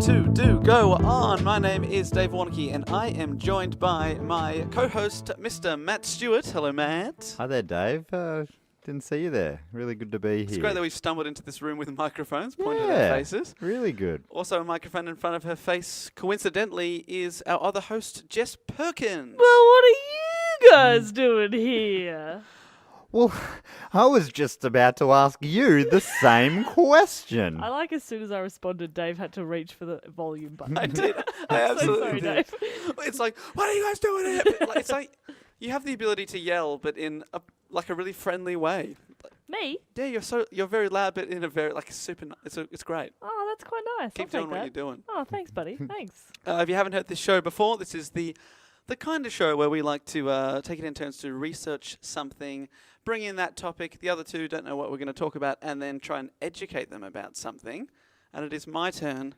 to Do Go On. My name is Dave Warnocky, and I am joined by my co-host, Mr. Matt Stewart. Hello, Matt. Hi there, Dave. Didn't see you there. Really good to be here. It's great that we've stumbled into this room with microphones pointed at our faces. Really good. Also, a microphone in front of her face, coincidentally, is our other host, Jess Perkins. Well, what are you guys doing here? Well, I was just about to ask you the same question. I like as soon as I responded, Dave had to reach for the volume button. I did. I I'm so absolutely sorry, did. Dave. It's like, what are you guys doing here? It's like you have the ability to yell, but in a really friendly way. Me? Yeah, you're very loud, but in a very it's great. Oh, that's quite nice. Keep I'll doing take what that. you're doing. Oh, thanks, buddy. Thanks. If you haven't heard this show before, this is the kind of show where we like to take it in turns to research something, bring in that topic. The other two don't know what we're going to talk about, and then try and educate them about something. And it is my turn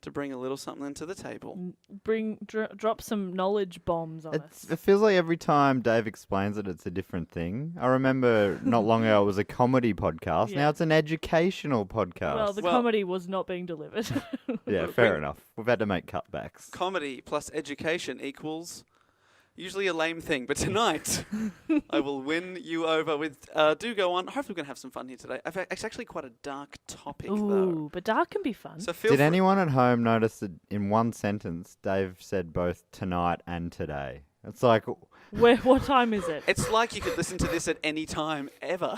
to bring a little something to the table. Drop some knowledge bombs on us. It feels like every time Dave explains it, it's a different thing. I remember not long ago it was a comedy podcast. Yeah. Now it's an educational podcast. Well, the comedy was not being delivered. Yeah, fair enough. We've had to make cutbacks. Comedy plus education equals usually a lame thing, but tonight I will win you over with Do Go On. Hopefully we're going to have some fun here today. It's actually quite a dark topic, though. Ooh, but dark can be fun. So Did anyone at home notice that in one sentence, Dave said both tonight and today? It's like... What time is it? It's like you could listen to this at any time, ever.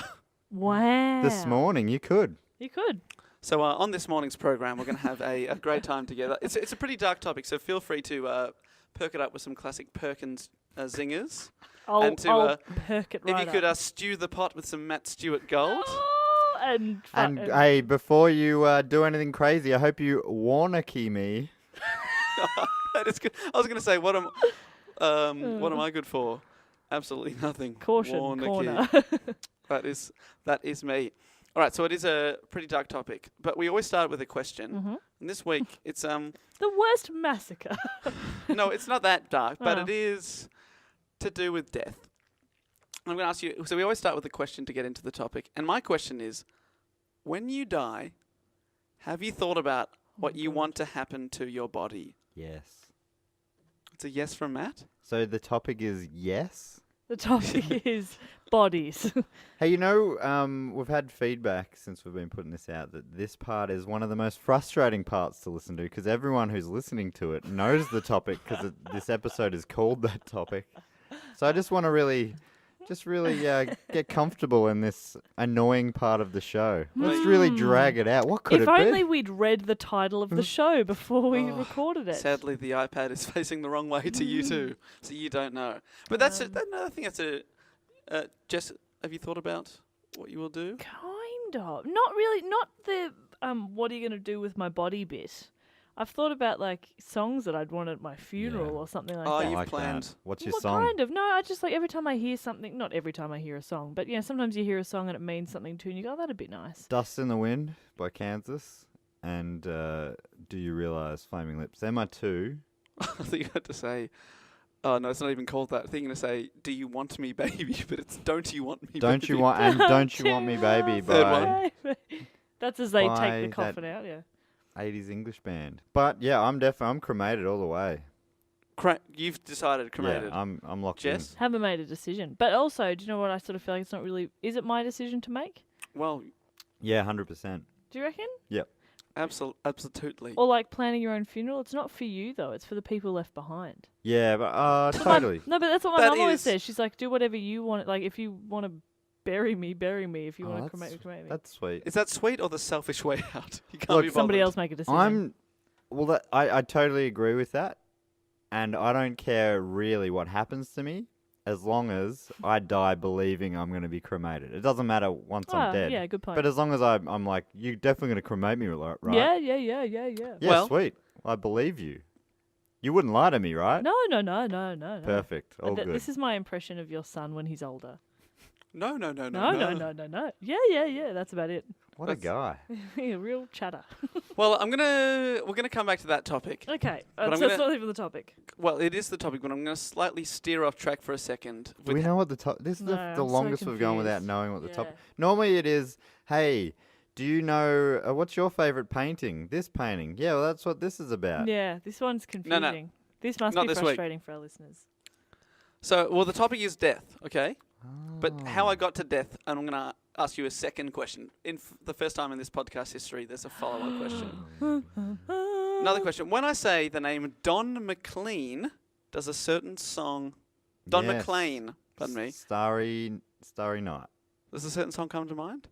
Wow. This morning, you could. You could. So on this morning's program, we're going to have a great time together. It's a pretty dark topic, so feel free to perk it up with some classic Perkins zingers. I'll perk it right If you could up. stew the pot with some Matt Stewart gold. Oh, and Hey, before you do anything crazy, I hope you Warnocky me. That is good. I was going to say, what am I good for? Absolutely nothing. Caution, Warnocky. corner. That is me. All right, so it is a pretty dark topic, but we always start with a question. Mm-hmm. And this week, it's The worst massacre. no, it's not that dark, but Oh. it is to do with death. I'm going to ask you. So we always start with a question to get into the topic, and my question is: when you die, have you thought about what you want to happen to your body? Yes. It's a yes from Matt. So the topic is yes? The topic is bodies. Hey, we've had feedback since we've been putting this out that this part is one of the most frustrating parts to listen to because everyone who's listening to it knows the topic because this episode is called that topic. So I just want to really get comfortable in this annoying part of the show. Let's really drag it out. What could If it be? only we'd read the title of the show before we recorded it. Sadly, the iPad is facing the wrong way to you too, so you don't know. But that's I think that's a. Jess, have you thought about what you will do? Kind of. Not really. Not the what are you going to do with my body bit. I've thought about like songs that I'd want at my funeral or something like Oh, that. you've like planned. that. What's your Well, song? kind of. No, I just like every time I hear something, not every time I hear a song, but sometimes you hear a song and it means something to you and you go, oh, that'd be nice. Dust in the Wind by Kansas and Do You Realise Flaming Lips. They're my two. I think you had to say. Oh no, it's not even called that. I think you're gonna say, "Do you want me, baby?" But it's "Don't you want me, Don't baby?" you want and Don't You Want Me Baby Third by one. That's as they by take the that- coffin out, yeah. 80s English band. But yeah, I'm cremated all the way. You've decided cremated. Yeah, I'm locked Jess? Haven't made a decision. But also, do you know what I sort of feel like it's not really... Is it my decision to make? Well, in. Yeah, 100%. Do you reckon? Yep. absolutely. Or like planning your own funeral? It's not for you, though. It's for the people left behind. Yeah, but totally. No, but that's what my That mum always is- says. She's like, do whatever you want. Like, if you want to bury me, bury me. If you want to that's- cremate me, cremate me. That's sweet. Is that sweet or the selfish way out? You can't Look, be Somebody bothered. else make a decision. I totally agree with that. And I don't care really what happens to me as long as I die believing I'm going to be cremated. It doesn't matter once I'm dead. Yeah, good point. But as long as I'm like, you're definitely going to cremate me, right? Yeah. Yeah, Well- sweet. I believe you. You wouldn't lie to me, right? No. Perfect. All good. This is my impression of your son when he's older. No. No. Yeah. That's about it. What a guy. A real chatter. Well, we're gonna come back to that topic. Okay, But I'm so it's gonna- not even the topic. Well, it is the topic, but I'm gonna slightly steer off track for a second. Do we know what the topic... This is No, the I'm so longest we've gone without confused. knowing what the Yeah. topic... Normally it is, hey, Do you know what's your favourite painting? This painting. Yeah, well, that's what this is about. Yeah, this one's confusing. This must Not be this week. frustrating for our listeners. So, well, the topic is death, okay? But how Oh. I got to death, and I'm going to ask you a second question. The first time in this podcast history, there's a follow-up question. Another question. When I say the name Don McLean, does a certain song... Don Yes. McLean, pardon me. Starry Night. Does a certain song come to mind?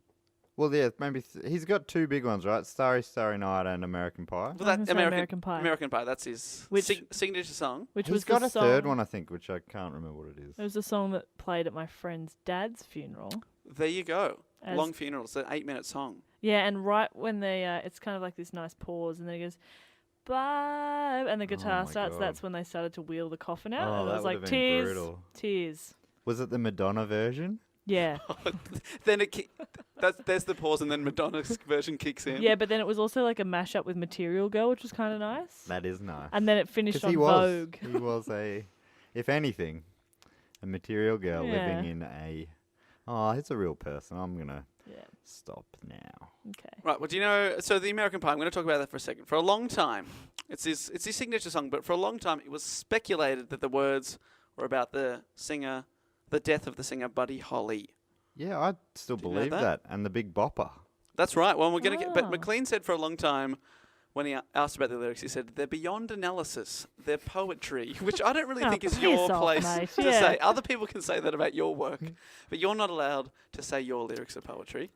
Well, yeah, maybe he's got two big ones, right? Starry Night and American Pie. Well, I'm that gonna say American Pie. American Pie, that's his Which- signature song. Which He's was got the a song, third one, I think, which I can't remember what it is. It was the song that played at my friend's dad's funeral. There you go. As- Long funeral. It's an 8-minute song. Yeah, and right when they, it's kind of like this nice pause, and then he goes, bye, and the guitar my starts. God. That's when they started to wheel the coffin out. Oh, and it that was would like have been tears, brutal. tears. Was it the Madonna version? Yeah, Then there's the pause, and then Madonna's version kicks in. yeah, but then it was also like a mashup with Material Girl, which was kind of nice. That is nice. And then it finished Because on Vogue. he was if anything, a material girl living Yeah. in a. Oh, it's a real person. I'm gonna Yeah. stop now. Okay. Right. Well, do you know? So the American Pie. I'm going to talk about that for a second. For a long time, it's his signature song. But for a long time, it was speculated that the words were about the death of the singer Buddy Holly. Yeah, I still Did you know believe that? that. And the Big Bopper. That's right. Well, we're going to get. But Oh. McLean said for a long time, when he asked about the lyrics, he said they're beyond analysis. They're poetry, which I don't really Oh, think is piss your off, place mate. to Yeah. say. Other people can say that about your work, but you're not allowed to say your lyrics are poetry.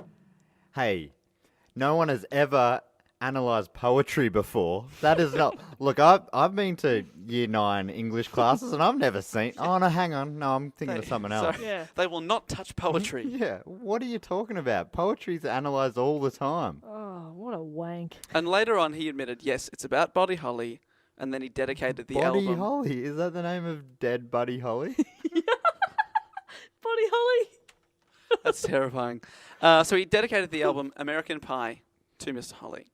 Hey, no one has ever analysed poetry before. That is not. Look, I've been to Year 9 English classes and I've never seen. Oh no, hang on. No, I'm thinking of something else. Sorry. Yeah. They will not touch poetry. Yeah, what are you talking about? Poetry's analysed all the time. Oh, what a wank. And later on, he admitted, yes, it's about Buddy Holly, and then he dedicated the Buddy album. Holly, is that the name of dead Buddy Holly? Buddy Holly. That's terrifying. So he dedicated the album American Pie to Mr. Holly.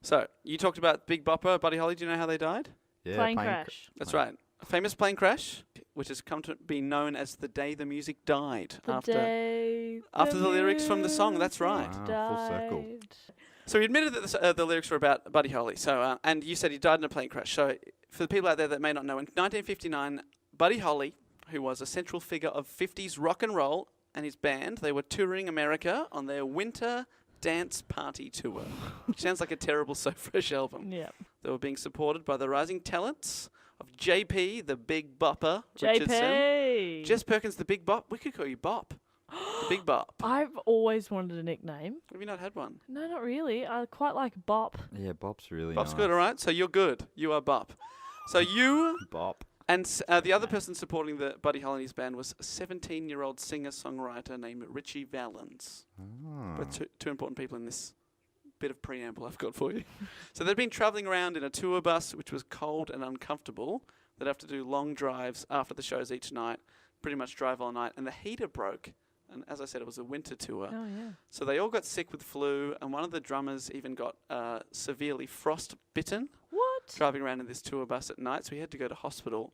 So you talked about Big Bopper, Buddy Holly. Do you know how they died? Yeah, Plane crash. That's right. A famous plane crash, which has come to be known as the day the music died. The day after the lyrics from the song, that's right. music Wow, full circle. died. So he admitted that the lyrics were about Buddy Holly. So and you said he died in a plane crash. So for the people out there that may not know, in 1959, Buddy Holly, who was a central figure of 50s rock and roll, and his band, they were touring America on their winter dance party tour, which sounds like a terrible So Fresh album. Yeah. They were being supported by the rising talents of JP, the Big Bopper Richardson. JP. Jess Perkins, the Big Bop. We could call you Bop. The Big Bop. I've always wanted a nickname. Have you not had one? No, not really. I quite like Bop. Yeah, Bop's really Bop's nice. good, all right? So you're good. You are Bop. So you Bop. and the other person supporting the Buddy Holly and his band was a 17-year-old singer-songwriter named Richie Valens. Ah. But two important people in this bit of preamble I've got for you. So they'd been travelling around in a tour bus, which was cold and uncomfortable. They'd have to do long drives after the shows each night, pretty much drive all night. And the heater broke. And as I said, it was a winter tour. Oh, yeah. So they all got sick with flu, and one of the drummers even got severely frostbitten What? driving around in this tour bus at night. So he had to go to hospital,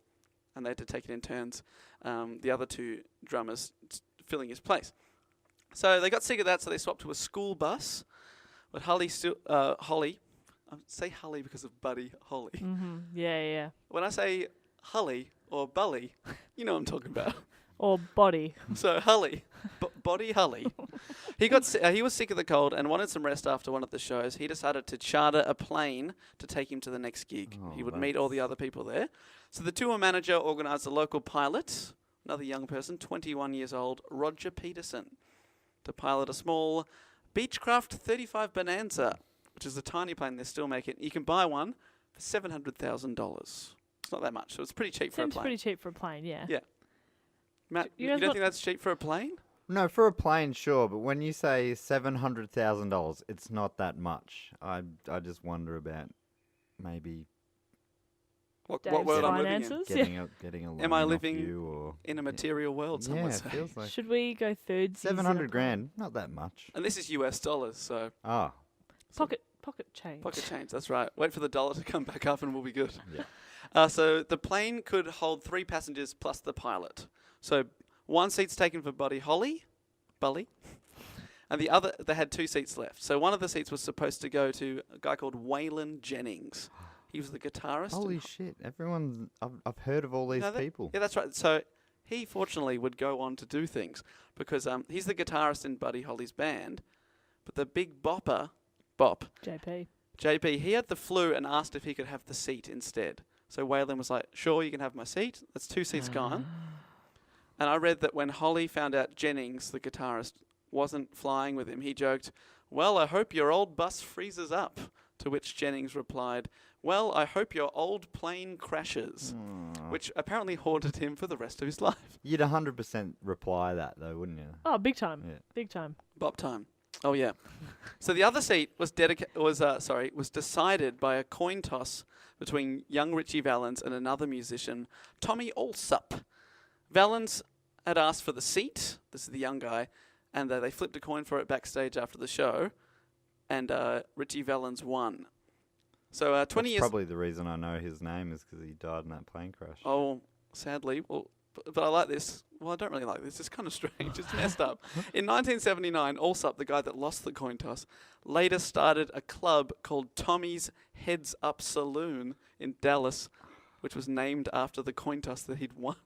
and they had to take it in turns. The other two drummers filling his place. So they got sick of that, so they swapped to a school bus. But Holly, I say Holly because of Buddy Holly. Mm-hmm. Yeah, yeah. When I say Holly or Bully, you know what I'm talking about. Or Body. So Holly, Body Holly. He was sick of the cold and wanted some rest after one of the shows. He decided to charter a plane to take him to the next gig. Oh, He would meet all the other people there. So the tour manager organised a local pilot, another young person, 21 years old, Roger Peterson, to pilot a small Beechcraft 35 Bonanza, which is a tiny plane they still make it. You can buy one for $700,000. It's not that much, so it's pretty cheap for a Seems plane. pretty cheap for a plane, yeah. Yeah. Matt, You you guys don't got- think that's cheap for a plane? No, for a plane, sure, but when you say $700,000, it's not that much. I just wonder about maybe What Dave's world I'm living in? finances? getting a loan Am I off living you or In a material world, some yeah, would it say. feels like Should we go third season? 700 grand, not that much. And this is US dollars, so Ah, Pocket change. pocket change, that's right. Wait for the dollar to come back up and we'll be good. yeah. So the plane could hold 3 passengers plus the pilot. So one seat's taken for Buddy Holly, And they had 2 seats left. So one of the seats was supposed to go to a guy called Waylon Jennings. He was the guitarist. Holy shit! I've heard of all these people. Yeah, that's right. So he fortunately would go on to do things because he's the guitarist in Buddy Holly's band, but the big bopper, JP, he had the flu and asked if he could have the seat instead. So Waylon was like, "Sure, you can have my seat. That's 2 seats gone." And I read that when Holly found out Jennings, the guitarist, wasn't flying with him, he joked, "Well, I hope your old bus freezes up." To which Jennings replied, "Well, I hope your old plane crashes," which apparently haunted him for the rest of his life. You'd 100% reply that, though, wouldn't you? Oh, big time. Yeah. Big time. Bop time. Oh, yeah. So the other seat was decided by a coin toss between young Richie Valens and another musician, Tommy Allsup. Valens had asked for the seat. This is the young guy. And they flipped a coin for it backstage after the show. And Richie Valens won. So 20 years... Probably the reason I know his name is because he died in that plane crash. Oh, sadly. Well, but I like this. Well, I don't really like this. It's kind of strange. It's messed up. In 1979, Allsup, the guy that lost the coin toss, later started a club called Tommy's Heads Up Saloon in Dallas, which was named after the coin toss that he'd won.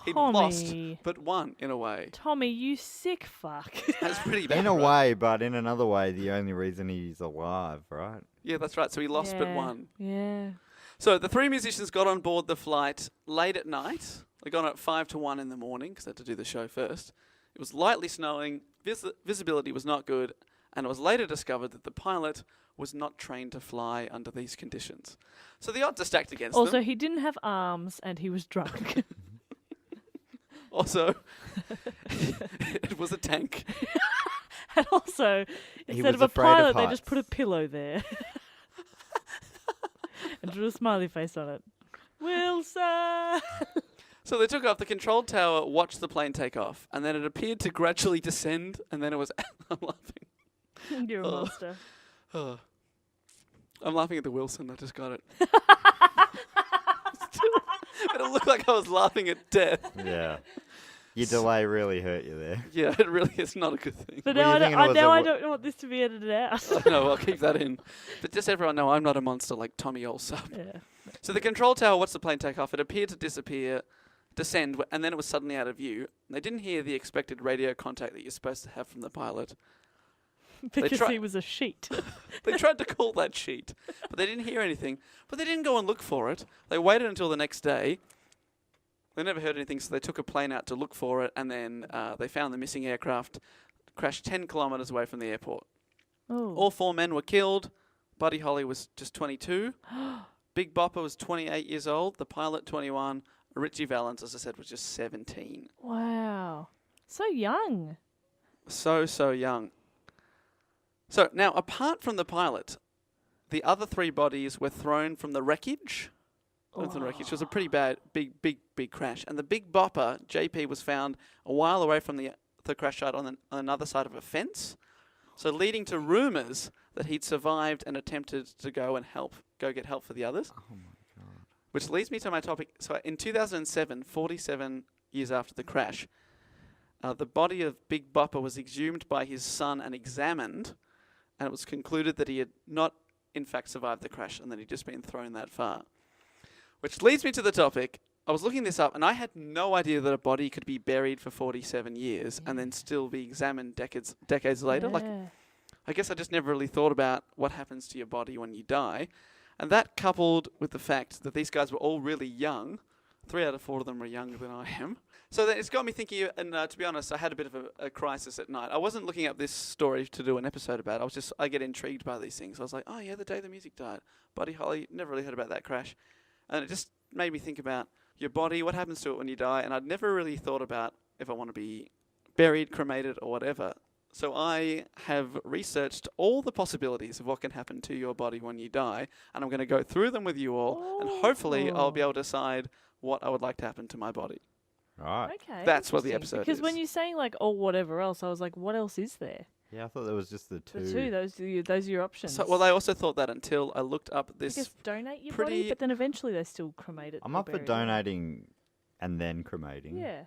He'd lost, but won, in a way. Tommy, you sick fuck. That's pretty bad. In a way, but in another way, the only reason he's alive, right? Yeah, that's right. So he lost, but won. Yeah. So the 3 musicians got on board the flight late at night. They got on at 5 to 1 in the morning because they had to do the show first. It was lightly snowing. Visibility was not good. And it was later discovered that the pilot was not trained to fly under these conditions. So the odds are stacked against them. Also, he didn't have arms and he was drunk. Also, it was a tank. And also, instead of was a afraid of pilot, they heights. just put a pillow there. And drew a smiley face on it. Wilson! So they took off. The control tower watched the plane take off, and then it appeared to gradually descend, and then it was... I'm laughing. You're a monster. Oh. I'm laughing at the Wilson. I just got it. But it looked like I was laughing at death. Yeah. Your delay really hurt you there. Yeah, it really is not a good thing. But Were now, you thinking it was I a don't want this to be edited out. I know, I'll keep that in. But just everyone know I'm not a monster like Tommy Allsup. Yeah. So the control tower watched the plane take off. It appeared to descend, and then it was suddenly out of view. They didn't hear the expected radio contact that you're supposed to have from the pilot. Because he was a sheet. They tried to call that sheet, but they didn't hear anything. But they didn't go and look for it. They waited until the next day. They never heard anything, so they took a plane out to look for it, and then they found the missing aircraft crashed 10 kilometres away from the airport. Oh. All 4 men were killed. Buddy Holly was just 22. Big Bopper was 28 years old. The pilot, 21. Richie Valens, as I said, was just 17. Wow. So young. So young. So now, apart from the pilot, the other 3 bodies were thrown from the wreckage. It was a pretty bad, big crash. And the Big Bopper, JP, was found a while away from the crash site on another side of a fence. So leading to rumours that he'd survived and attempted to go get help for the others. Oh my God. Which leads me to my topic. So in 2007, 47 years after the crash, the body of Big Bopper was exhumed by his son and examined, and it was concluded that he had not, in fact, survived the crash and that he'd just been thrown that far. Which leads me to the topic. I was looking this up, and I had no idea that a body could be buried for 47 years and then still be examined decades later. Yeah. Like, I guess I just never really thought about what happens to your body when you die. And that coupled with the fact that these guys were all really young, 3 out of 4 of them were younger than I am. So that it's got me thinking, and to be honest, I had a bit of a crisis at night. I wasn't looking up this story to do an episode about. I get intrigued by these things. I was like, oh yeah, the day the music died. Buddy Holly, never really heard about that crash. And it just made me think about your body, what happens to it when you die. And I'd never really thought about if I want to be buried, cremated, or whatever. So I have researched all the possibilities of what can happen to your body when you die. And I'm going to go through them with you all. And hopefully I'll be able to decide what I would like to happen to my body. Right. Okay. That's what the interesting. episode because is. when you're saying like, oh, whatever else, I was like, what else is there? Yeah, I thought there was just the 2. The 2, those are your options. So, well, I also thought that until I looked up I guess this. donate your pretty- body, but then eventually they still cremate it. I'm up for donating and then cremating. Yeah.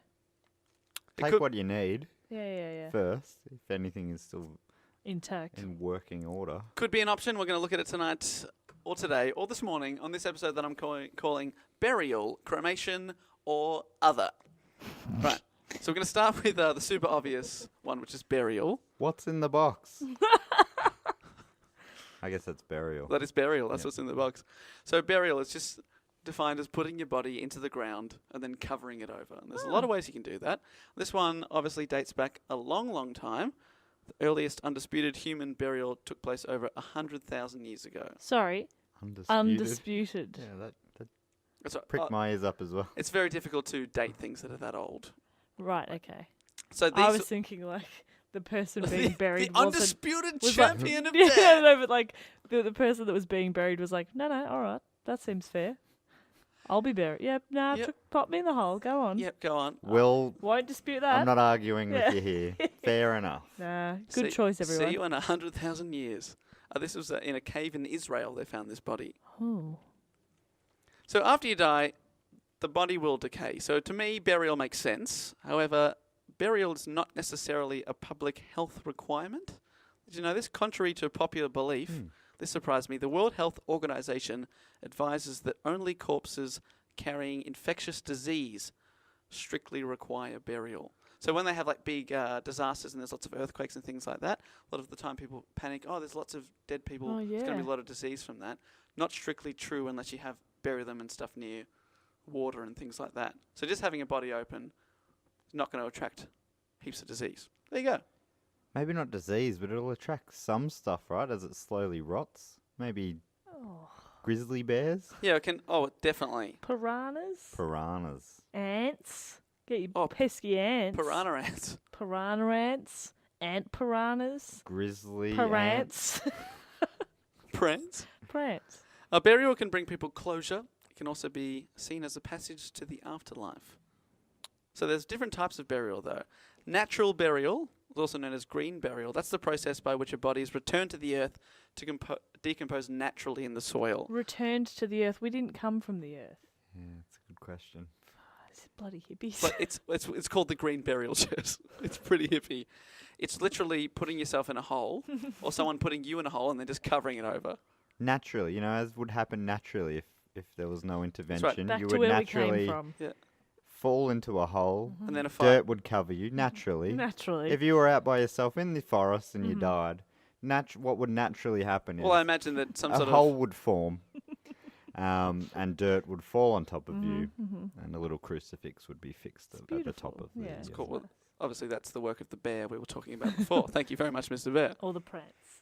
Take could- what you need. Yeah. first, if anything is still Intact. in working order. Could be an option. We're going to look at it tonight or today or this morning on this episode that I'm calling Burial, Cremation, or Other. Right. So we're going to start with the super obvious one, which is burial. What's in the box? I guess that's burial. That is burial. That's what's in the box. So burial is just defined as putting your body into the ground and then covering it over. And there's a lot of ways you can do that. This one obviously dates back a long, long time. The earliest undisputed human burial took place over 100,000 years ago. Sorry. Undisputed. Yeah, that That's right. pricked my ears up as well. It's very difficult to date things that are that old. Right, okay. So these I was thinking like the person being buried the wasn't... undisputed was like- champion of Yeah, death. no, but like the person that was being buried was like, no, all right, that seems fair. I'll be buried. Yep, Yep. pop me in the hole. Go on. Yep, go on. Will, Won't dispute that. I'm not arguing Yeah. with you here. Fair enough. Nah, good See- choice, everyone. See you in 100,000 years. This was in a cave in Israel. They found this body. Ooh. So after you die, the body will decay. So to me, burial makes sense. However, burial is not necessarily a public health requirement. Did you know this? Contrary to popular belief, this surprised me. The World Health Organization advises that only corpses carrying infectious disease strictly require burial. So when they have like big disasters and there's lots of earthquakes and things like that, a lot of the time people panic, oh, there's lots of dead people. Oh, There's going to yeah. be a lot of disease from that. Not strictly true unless you bury them and stuff near water and things like that. So just having a body open is not going to attract heaps of disease. There you go. Maybe not disease, but it'll attract some stuff, right? As it slowly rots. Maybe Oh. grizzly bears, Yeah, it can. Oh, definitely. Piranhas? piranhas. Ants? Get your Oh, pesky ants. Piranha ants. Piranha ants. Ant piranhas. Grizzly Parants. Prance. Prants. A burial can bring people closure. It can also be seen as a passage to the afterlife. So there's different types of burial, though. Natural burial, also known as green burial, that's the process by which a body is returned to the earth to decompose naturally in the soil. Returned to the earth. We didn't come from the earth. Yeah, that's a good question. These bloody hippies. But it's called the green burial, Jess. It's pretty hippie. It's literally putting yourself in a hole, or someone putting you in a hole and then just covering it over. Naturally, as would happen naturally if there was no intervention. Back You to would where we came naturally from. fall into a hole. And then a fire. Dirt would cover you naturally. Naturally. If you were out by yourself in the forest and you Mhm. died, what would naturally happen Well, I is imagine that some a sort hole of... would form, and dirt would fall on top of you, Mhm. and a little crucifix would be fixed It's at the top beautiful. of the. Yeah, It's cool. Well, obviously, that's the work of the bear we were talking about before. Thank you very much, Mr. Bear. Or the prance.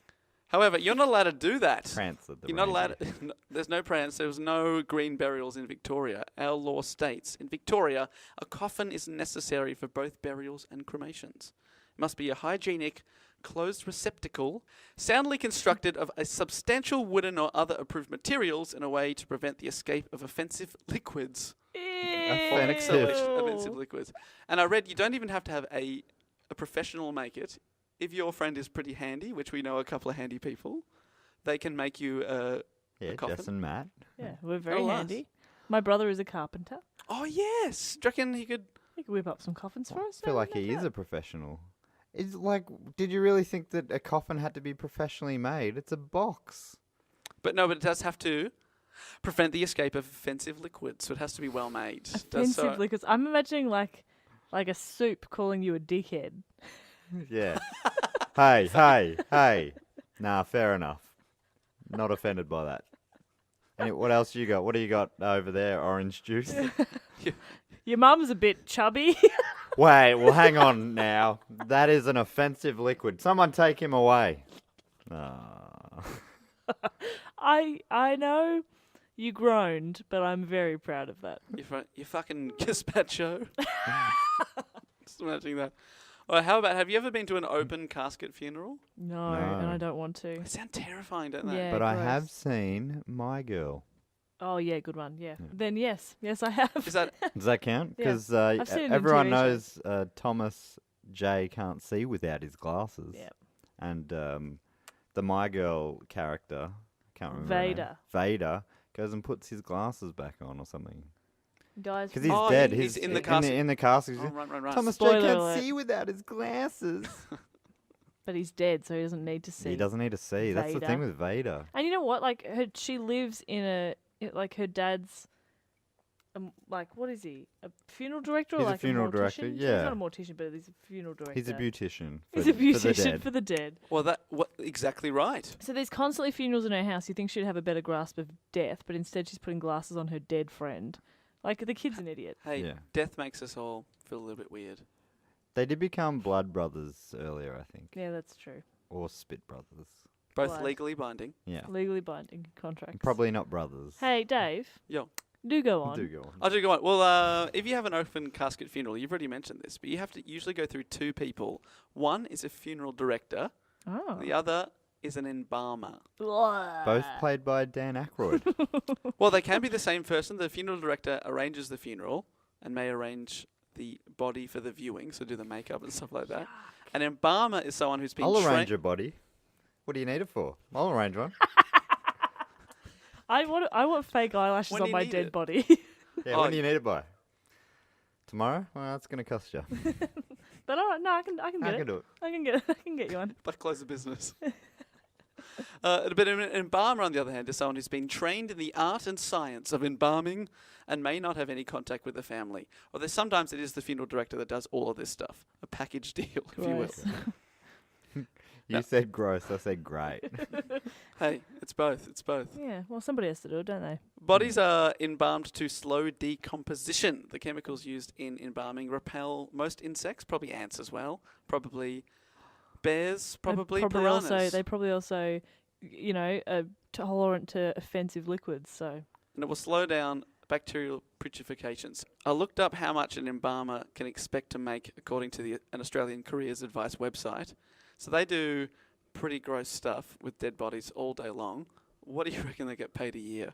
However, you're not allowed to do that. Prance at the You're not allowed. reindeer. There's no prance. There's no green burials in Victoria. Our law states in Victoria, a coffin is necessary for both burials and cremations. It must be a hygienic, closed receptacle, soundly constructed of a substantial wooden or other approved materials in a way to prevent the escape of offensive liquids. Or Offensive. offensive liquids. And I read you don't even have to have a professional make it. If your friend is pretty handy, which we know a couple of handy people, they can make you Yeah, coffin. Jess and Matt. Yeah, we're very Oh, nice. handy. My brother is a carpenter. Oh, yes. Do you reckon he could... He could whip up some coffins for us. I feel like he is a professional. It's like, did you really think that a coffin had to be professionally made? It's a box. But no, but it does have to prevent the escape of offensive liquids, so it has to be well made. Offensive liquids. I'm imagining like a soup calling you a dickhead. Yeah. hey. Nah, fair enough. Not offended by that. What else you got? What do you got over there? Orange juice? Your mum's a bit chubby. Wait, well, hang on now. That is an offensive liquid. Someone take him away. Ah. I know you groaned, but I'm very proud of that. You fucking gazpacho. Just imagining that. Well, how about, have you ever been to an open casket funeral? No, No. and I don't want to. They sound terrifying, don't they? Yeah. But I gross. have seen My Girl. Oh yeah, good one. Yeah. Yeah. Then yes, I have. Is that... Does that count? Yeah. Because I've seen it in everyone TV knows Thomas J can't see without his glasses. Yep. And the My Girl character, can't remember her name, Vader. Vader goes and puts his glasses back on or something. Guys, Because he's Oh, dead. he's in the in casket. In the casket. Oh, right. Thomas Spoiler J can't alert. see without his glasses. but he's dead, so he doesn't need to see. He doesn't need to see. That's the Vader. thing with Vader. And you know what? Like, she lives in like her dad's. Like, what is he? A funeral director? He's or a like funeral mortician? director, So he's yeah. not a mortician, but he's a funeral director. He's a beautician. He's a for the beautician dead. for the dead. Well, exactly right. So there's constantly funerals in her house. You think she'd have a better grasp of death, but instead she's putting glasses on her dead friend. Like, the kid's an idiot. Hey, Yeah. death makes us all feel a little bit weird. They did become blood brothers earlier, I think. Yeah, that's true. Or spit brothers. Both Blood. legally binding. Yeah. Legally binding contracts. Probably not brothers. Hey, Dave. Yo. Do go on. Do go on. I do go on. Well, if you have an open casket funeral, you've already mentioned this, but you have to usually go through two people. One is a funeral director. Oh. The other is an embalmer. Both played by Dan Aykroyd. Well, they can be the same person. The funeral director arranges the funeral and may arrange the body for the viewing, so do the makeup and stuff like that. An embalmer is someone who's been I'll arrange trained. your body. What do you need it for? I'll arrange one. I want fake eyelashes When on do you my need dead it? body. Yeah, Oh, when do you need it by? Tomorrow? Well, that's going to cost you. But all right, no, I can I get can it. do it. I can get it. I can get you one. But close the business. But an embalmer, on the other hand, is someone who's been trained in the art and science of embalming and may not have any contact with the family. Or there's sometimes it is the funeral director that does all of this stuff. A package deal, if you will. Gross. You said gross. I said great. Hey, it's both. It's both. Yeah, well, somebody has to do it, don't they? Bodies are embalmed to slow decomposition. The chemicals used in embalming repel most insects, probably ants as well, probably bears, probably piranhas. They probably also, you know, are tolerant to offensive liquids. So And it will slow down bacterial putrefaction. I looked up how much an embalmer can expect to make according to an Australian Careers Advice website. So they do pretty gross stuff with dead bodies all day long. What do you reckon they get paid a year?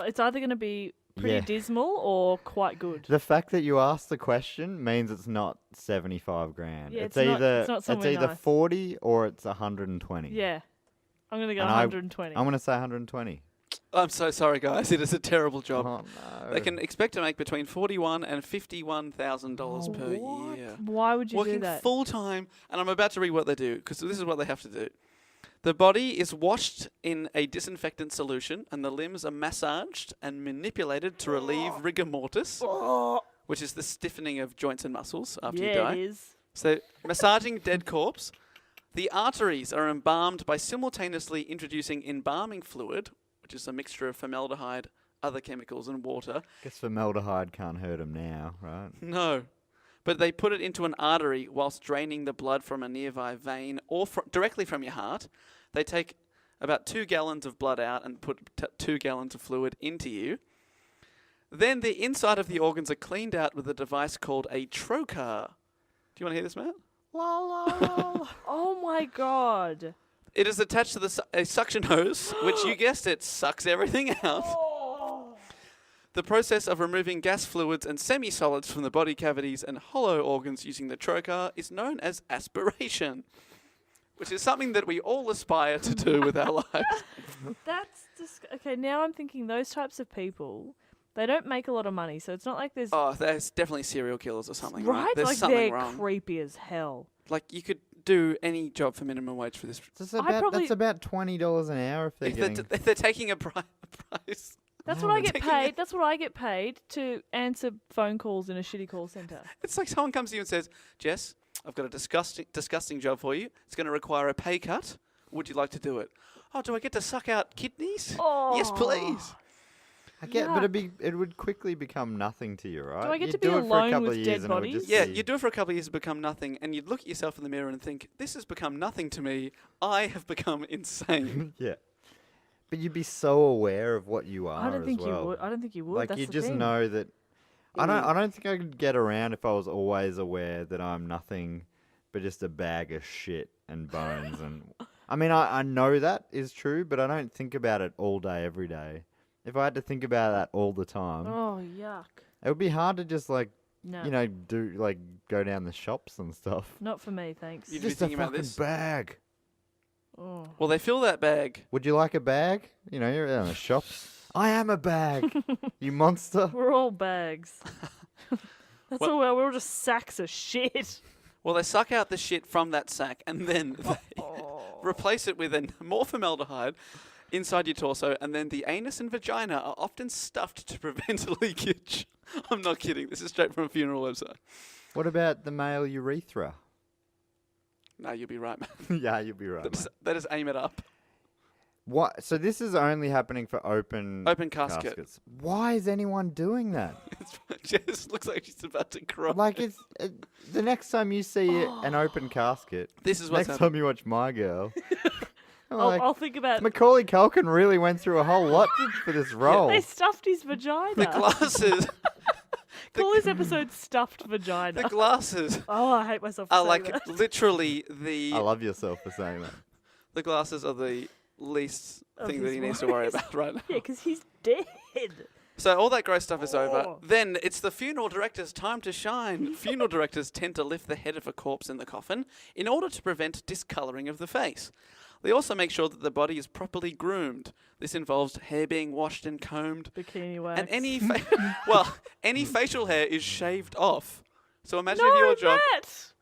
it's either going to be pretty Yeah. dismal or quite good. The fact that you asked the question means it's not 75 grand. Yeah, it's it's not- either it's not somewhere either nice. 40 or it's 120. Yeah, I'm going to go And 120. I'm going to say 120. I'm so sorry, guys. It is a terrible job. Oh, no. They can expect to make between $41,000 and $51,000 per What? year. Why would you Working do that? full time, and I'm about to read what they do because this is what they have to do. The body is washed in a disinfectant solution, and the limbs are massaged and manipulated to relieve rigor mortis, which is the stiffening of joints and muscles after you yeah, die. it is. So, massaging dead corpse. The arteries are embalmed by simultaneously introducing embalming fluid, which is a mixture of formaldehyde, other chemicals, and water. Guess formaldehyde can't hurt him now, right? No. But they put it into an artery whilst draining the blood from a nearby vein or directly from your heart. They take about 2 gallons of blood out and put 2 gallons of fluid into you. Then the inside of the organs are cleaned out with a device called a trocar. Do you want to hear this, Matt? Oh my god. It is attached to a suction hose, which you guessed it, sucks everything out. The process of removing gas fluids and semi-solids from the body cavities and hollow organs using the trocar is known as aspiration, which is something that we all aspire to do with our lives. That's okay. Now I'm thinking those types of people, they don't make a lot of money, so it's not like there's Oh, there's definitely serial killers or something, right? right. There's Like something they're wrong. creepy as hell. Like you could do any job for minimum wage for this. That's probably- about $20 an hour if they're If getting... they're taking a price. That's what I get taking paid. it- That's what I get paid to answer phone calls in a shitty call center. It's like someone comes to you and says, Jess, I've got a disgusting job for you. It's going to require a pay cut. Would you like to do it? Oh, do I get to suck out kidneys? Yes, please. I get, but Yuck. it would quickly become nothing to you, right? I get You'd to be do it for a alone couple with of dead years and it would bodies? just Yeah, be- you do it for a couple of years, become nothing, and you'd look at yourself in the mirror and think, this has become nothing to me. I have become insane. Yeah. But you'd be so aware of what you are I don't think as well. you would. I don't think you would. Like That's you the just thing. know that. I don't think I could get around if I was always aware that I'm nothing but just a bag of shit and bones. And I mean, I know that is true, but I don't think about it all day, every day. If I had to think about that all the time, Oh yuck! it would be hard to just like No, go down the shops and stuff. not for me. Thanks. You'd be Just a thinking about fucking this. bag. Oh. Well, they fill that bag. Would you like a bag? You know, you're in a shop. I am a bag, you monster. We're all bags. That's Well- all. We're all just sacks of shit. Well, they suck out the shit from that sack and then they Oh. replace it with more formaldehyde inside your torso, and then the anus and vagina are often stuffed to prevent leakage. I'm not kidding. This is straight from a funeral website. What about the male urethra? No, you'll be right, man. Yeah, you'll be right. mate. They just aim it up. What? So this is only happening for open Casket. caskets. Why is anyone doing that? Jess looks like she's about to cry. Like, it's the next time you see an open casket, This is what's next happening. time you watch My Girl, I'm like, I'll think about. Macaulay Culkin really went through a whole lot for this role. They stuffed his vagina. The glasses. Call this episode "Stuffed Vagina." The glasses Oh, I hate myself. For are saying like that. literally the I love yourself for saying that. the glasses are the least Of thing that his he needs to worry worries. about right now. Yeah, because he's dead. So all that gross stuff is over. Oh. Then it's the funeral director's time to shine. Funeral directors tend to lift the head of a corpse in the coffin in order to prevent discolouring of the face. They also make sure that the body is properly groomed. This involves hair being washed and combed, Bikini wax. and any facial hair is shaved off. So imagine no, if your job. Matt!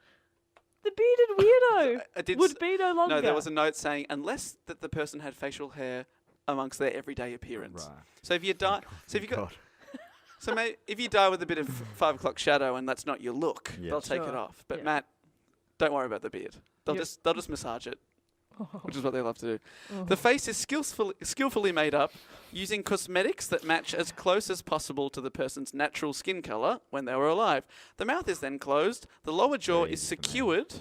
The bearded weirdo I did would s- be no longer. No, there was a note saying unless that the person had facial hair amongst their everyday appearance. Right. So if you die, so if you got, God. so if you die with a bit of 5 o'clock shadow and that's not your look, Yeah. they'll take it Sure. off. But Yeah. Matt, don't worry about the beard. They'll Yep. just massage it, which is what they love to do. Oh. The face is skillfully made up using cosmetics that match as close as possible to the person's natural skin color when they were alive. The mouth is then closed. The lower jaw Very is easy for me. secured.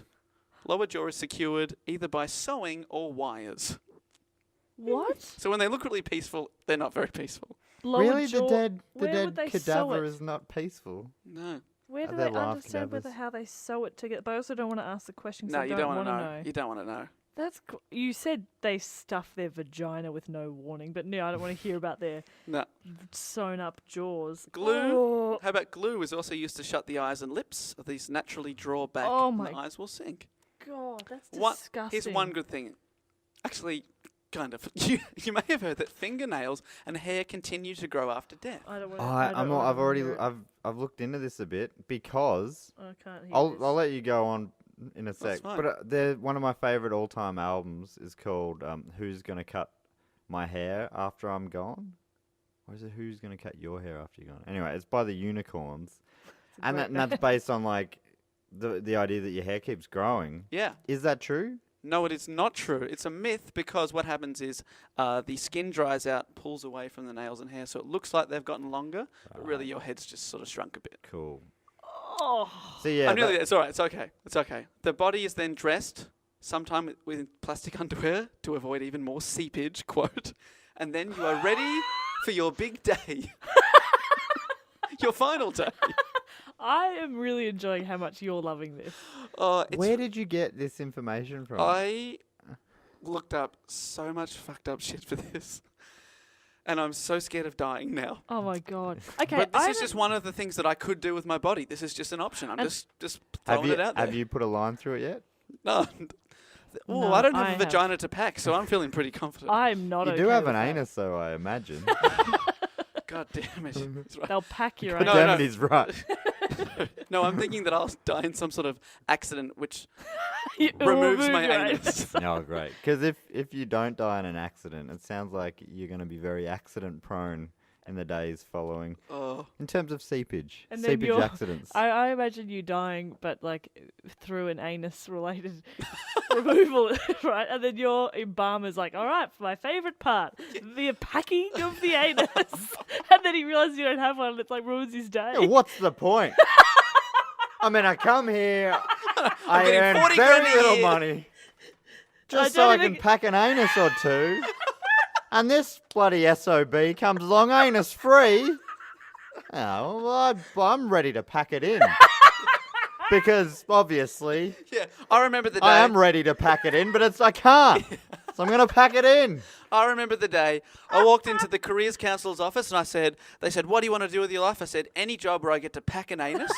Lower jaw is secured either by sewing or wires. What? So when they look really peaceful, they're not very peaceful. Lower Really, jaw- the where dead would they sew cadaver it? is not peaceful. No. Where Are do there they live understand cadavers? how they sew it together? But I also don't want to ask the question. 'cause No, I you don't want wanna to know. You don't want to know. That's you said they stuff their vagina with no warning, but no, I don't want to hear about their No. sewn up jaws. Glue? Oh, How about glue is also used to shut the eyes and lips. These naturally draw back Oh and my the eyes will sink. God, that's One- disgusting. Here's one good thing. Actually, kind of. You may have heard that fingernails and hair continue to grow after death. I don't want to. I've looked into this a bit because I can't hear I'll this. let you go on in a That's sec. fine. But one of my favorite all-time albums is called "Who's Gonna Cut My Hair After I'm Gone," or is it "Who's Gonna Cut Your Hair After You're Gone"? Anyway, it's by the Unicorns, It's a and great that's based on like the idea that your hair keeps growing. Yeah. Is that true? No, it is not true. It's a myth because what happens is the skin dries out, pulls away from the nails and hair, so it looks like they've gotten longer, but really your head's just sort of shrunk a bit. Cool. Oh, So yeah, I'm nearly there. It's all right. It's okay. It's okay. The body is then dressed, sometime with plastic underwear to avoid even more seepage, quote, and then you are ready for your big day. Your final day. I am really enjoying how much you're loving this. where did you get this information from? I looked up so much fucked up shit for this. And I'm so scared of dying now. Oh my God. Okay, But this I is just one of the things that I could do with my body. This is just an option. I'm And- just throwing it out there. Have you put a line through it yet? No. Oh, No, I don't have I a have. vagina to pack, so I'm feeling pretty confident. I'm not. You okay do have with an that. anus, though, I imagine. God damn it. That's right. They'll pack your God No, anus. damn no. it, he's right. No, I'm thinking that I'll die in some sort of accident which It will removes remove my your anus. Oh, great. Because if you don't die in an accident, it sounds like you're going to be very accident prone in the days following. Oh, In terms of seepage, And then seepage you're- accidents. I imagine you dying, but like through an anus-related removal, right? And then your embalmer's like, "All right, for my favorite part, the packing of the anus." And then he realizes you don't have one, and it's like ruins his day. Yeah, what's the point? I mean, I come here, I getting earn 40 very grand a little year. money, just so don't I can even- pack an anus or two. And this bloody SOB comes along anus free. Oh, well, I'm ready to pack it in. Because obviously yeah. I remember the day. I am ready to pack it in, but I can't. So I'm going to pack it in. I remember the day I walked into the careers council's office and they said, "What do you want to do with your life?" I said, "Any job where I get to pack an anus."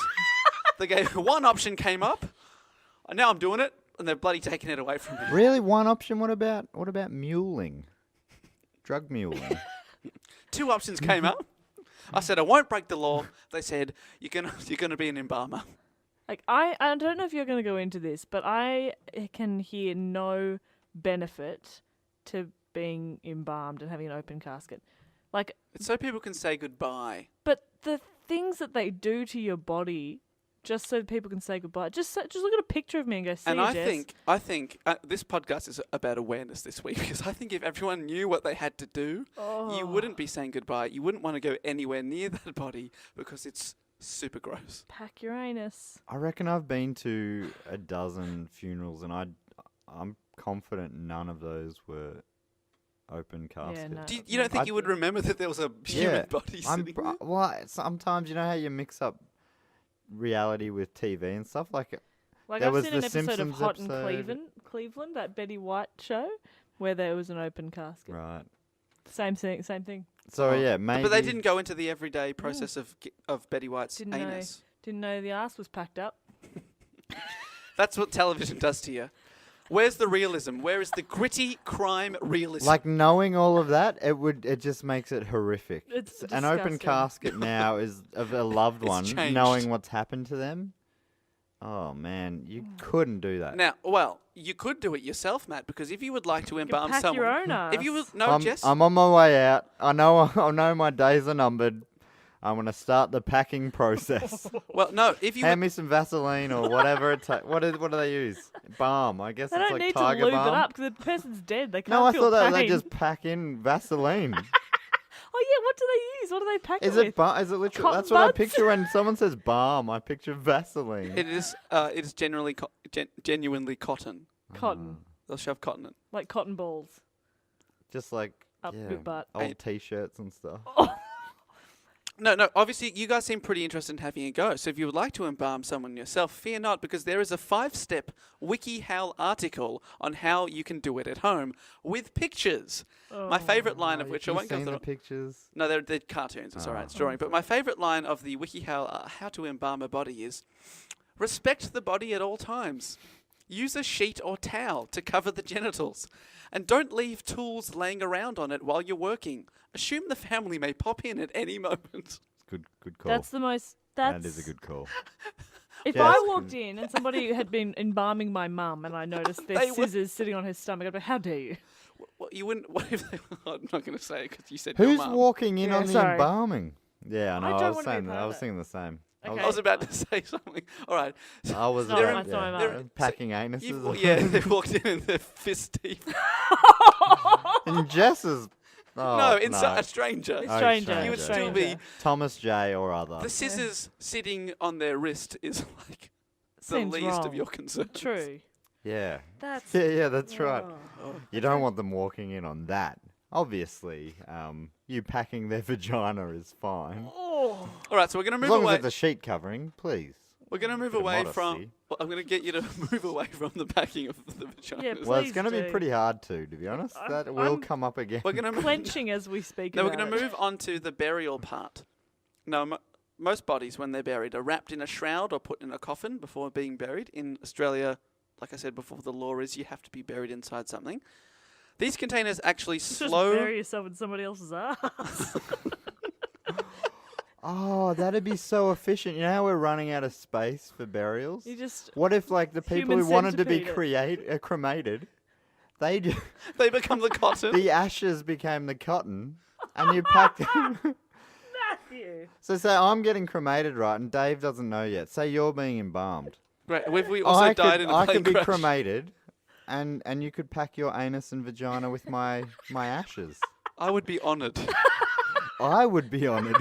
They gave one option came up. And now I'm doing it, and they're bloody taking it away from me. Really, one option? What about muling? Drug muling? two options came up. I said, I won't break the law. They said, you're gonna be an embalmer. Like I don't know if you're going to go into this, but I can hear no benefit to being embalmed and having an open casket. Like, It's so people can say goodbye. but the things that they do to your body, just so people can say goodbye. Just look at a picture of me and go, "See And you, I Jess." think this podcast is about awareness this week, because I think if everyone knew what they had to do, you wouldn't be saying goodbye. You wouldn't want to go anywhere near that body because it's super gross. Pack your anus. I reckon I've been to a dozen funerals, and I'm confident none of those were open caskets. no. You don't think you would remember that there was a human body sitting there? Well, sometimes you know how you mix up reality with TV and stuff like. Like There I've was seen the an episode of Simpsons Hot in episode. Cleveland, that Betty White show, where there was an open casket. Right. Same thing. So Oh. yeah, maybe. But they didn't go into the everyday process of Betty White's Didn't know. anus. Didn't know the ass was packed up. That's what television does to you. Where's the realism? Where is the gritty crime realism? Like knowing all of that, it just makes it horrific. It's An open disgusting. casket now is of a loved It's one, changed. knowing what's happened to them. Oh man, you couldn't do that. Now, well, you could do it yourself, Matt, because if you would like to You can embalm pack someone, your own ass. if you would, no, Jess, I'm on my way out. I know my days are numbered. I'm gonna start the packing process. well, no, if you Hand would, me some Vaseline or whatever it takes. What do they use? Balm. I guess They it's don't like need to tiger lube balm. it up because the person's dead. They can't No, I feel thought that they pain. just pack in Vaseline. Oh yeah, what do they use? What do they pack Is it it? with? Is it literally? Cotton That's what I buds? picture when someone says balm. I picture Vaseline. it is generally genuinely cotton. Cotton, They'll shove cotton in. like cotton balls Just like up yeah, your butt. old T-shirts and stuff. No, obviously you guys seem pretty interested in having a go. So if you would like to embalm someone yourself, fear not, because there is a 5-step WikiHow article on how you can do it at home with pictures. My favourite line of which I Have you won't go seen through. the pictures. No, they're cartoons. It's all right. It's drawing. But my favourite line of the WikiHow how to embalm a body is, respect the body at all times. Use a sheet or towel to cover the genitals. And don't leave tools laying around on it while you're working. Assume the family may pop in at any moment. Good call. That's the most. That's That is a good call. If Yeah, I that's walked in and somebody had been embalming my mum and I noticed their They would- scissors sitting on her stomach, I'd be, how dare you? Well, you wouldn't. What if they? I'm not going to say because you said your Who's mum. walking in Yeah, on the sorry. embalming? Yeah, I know. I I, don't was wanna be saying part that. I of was it. thinking the same. Okay. I was about to say something. All right. I was Sorry, about I'm sorry, Mark. packing anuses. Yeah, they walked in and they're fist deep. And Jess is. Oh, no, inside a stranger. A stranger. You would still stranger. be. Thomas J. or other. The scissors sitting on their wrist is like the Seems least of wrong. your concerns. True. Yeah. That's. Yeah, that's right. Oh. You don't want them walking in on that. Obviously, you packing their vagina is fine. Oh. All right, so we're going to As move long away. as it's a sheet covering, please. We're going to move Bit of away from. modesty. Well, I'm going to get you to move away from the packing of the vagina. Yeah, Well, it's Please going to be do. pretty hard to be honest. That will I'm come up again. We're going to Clenching as we speak. No, we're about going to it. move on to the burial part. Now, most bodies, when they're buried, are wrapped in a shroud or put in a coffin before being buried. In Australia, like I said before, the law is you have to be buried inside something. These containers actually Just slow. bury yourself in somebody else's ass. Oh, that'd be so efficient. You know how we're running out of space for burials? You just. What if, like, the people Human who wanted to be centipede cremated, they They become the cotton. the ashes became the cotton, and you packed them. Matthew. So say I'm getting cremated, right, and Dave doesn't know yet. Say you're being embalmed. Right. We also died in a I plane could be crash. cremated, and you could pack your anus and vagina with my ashes. I would be honoured. I would be honoured.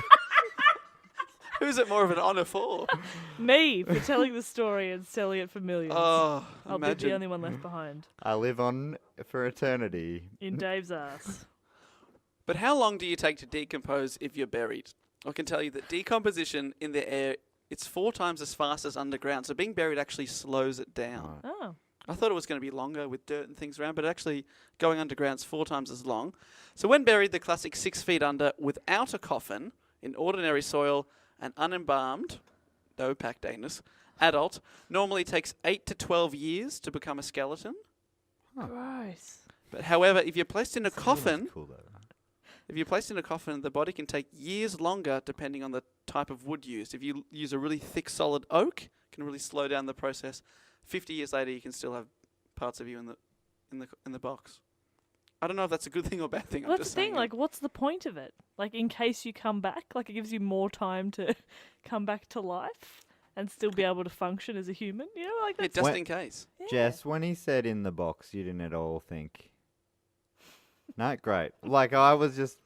Who's it more of an honour for? Me for telling the story and selling it for millions. Oh, I'll be imagine. the only one left behind. I live on for eternity. In Dave's ass. But how long do you take to decompose if you're buried? I can tell you that decomposition in the air, it's 4 times as fast as underground. So being buried actually slows it down. Right. Oh. I thought it was going to be longer with dirt and things around, but actually going underground's 4 times as long. So when buried, the classic 6 feet under without a coffin, in ordinary soil, an unembalmed, no packed anus, adult, normally takes 8 to 12 years to become a skeleton. Gross. But however, if you're placed in a coffin, Cool though. If you're placed in a coffin, the body can take years longer depending on the type of wood used. If you use a really thick, solid oak, it can really slow down the process. 50 years later, you can still have parts of you in the box. I don't know if that's a good thing or bad thing. Well, I'm that's just the thing. saying Like, what's the point of it? Like, in case you come back, like, it gives you more time to come back to life and still be able to function as a human. You know, like that's just When- in case. yeah. Jess, when he said in the box, you didn't at all think. No, great. Like I was just,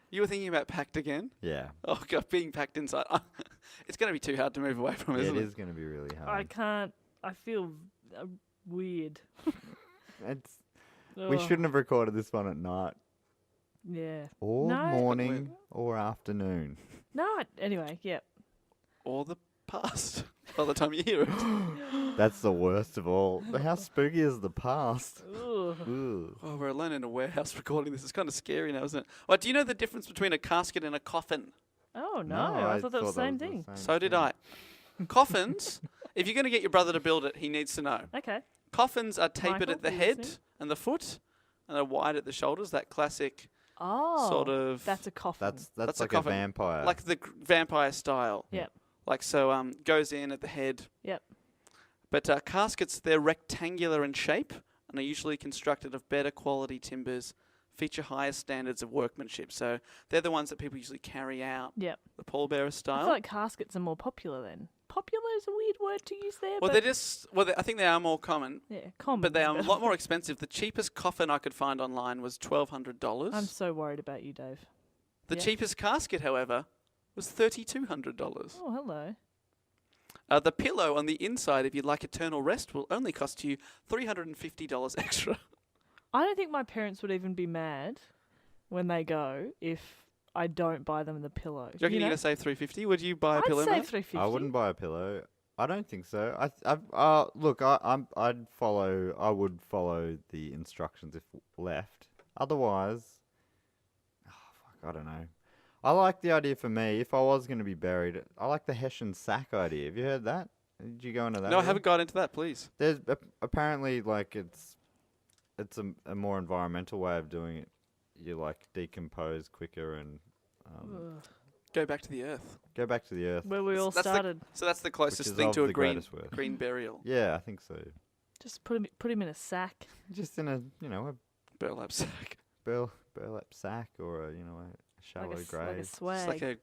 You were thinking about packed again? yeah. Oh, God, being packed inside. It's going to be too hard to move away from, It isn't it? is going to be really I hard. can't. I feel weird. It's, we Ugh. shouldn't have recorded this one at night, Yeah. or No. morning, or afternoon. No. Anyway. Yep. Or the past, by the time you hear it. That's the worst of all. How spooky is the past? Ugh. Ooh. Oh, we're alone in a warehouse recording this. It's kind of scary now, isn't it? Well, do you know the difference between a casket and a coffin? Oh no! I thought that was the same thing. So did I. Coffins, if you're going to get your brother to build it, he needs to know. Okay. Coffins are tapered Michael, at the you head listening? and the foot, and are wide at the shoulders. That classic Oh. sort of, That's a coffin. That's a like a coffin. vampire. like the vampire style. Yep. Like so, goes in at the head. Yep. But caskets, they're rectangular in shape and are usually constructed of better quality timbers, feature higher standards of workmanship. So they're the ones that people usually carry out, Yep. the pallbearer I style. feel like caskets are more popular then. Popular is a weird word to use there. well, but they're just, I think they are more common, yeah, common. but they is are a better. lot more expensive. The cheapest coffin I could find online was $1,200. I'm so worried about you, Dave. The yeah. cheapest casket, however, was $3,200. Oh, hello. The pillow on the inside, if you'd like eternal rest, will only cost you $350 extra. I don't think my parents would even be mad when they go if I don't buy them the pillow. Do you reckon you're know? going to save $350? Would you buy a I'd pillow, save Matt? $350. I wouldn't buy a pillow. I don't think so. Look, I'd follow. I would follow the instructions if left. Otherwise, I don't know. I like the idea for me. If I was going to be buried, I like the Hessian sack idea. Have you heard that? Did you go into that? No, I Will? haven't got into that, please. There's apparently like it's a more environmental way of doing it. You like decompose quicker and Ugh. Go back to the earth. go back to the earth. Where we all That's the- started. So that's the Which closest is thing of to a the green greatest worth. green burial. Yeah, I think so. Just put him in a sack. Just in a a Burlap sack. burlap sack or a shallow Like a grave. swag. It's like a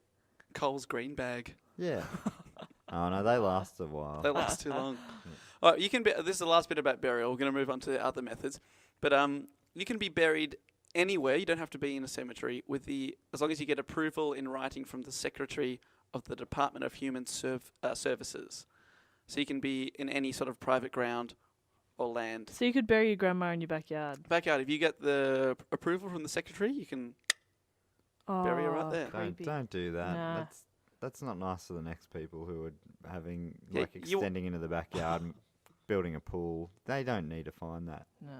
Coles green bag. Yeah. Oh no, they last a while. They last too long. All right, you can be. This is the last bit about burial. We're going to move on to the other methods, but you can be buried anywhere. You don't have to be in a cemetery as long as you get approval in writing from the Secretary of the Department of Human Services. So you can be in any sort of private ground or land. So you could bury your grandma in your backyard. Backyard. If you get the approval from the Secretary, you can. Oh, Bury her right there. creepy. Don't do that. Nah. That's not nice for the next people who are having Yeah, like extending into the backyard and building a pool. They don't need to find that. No.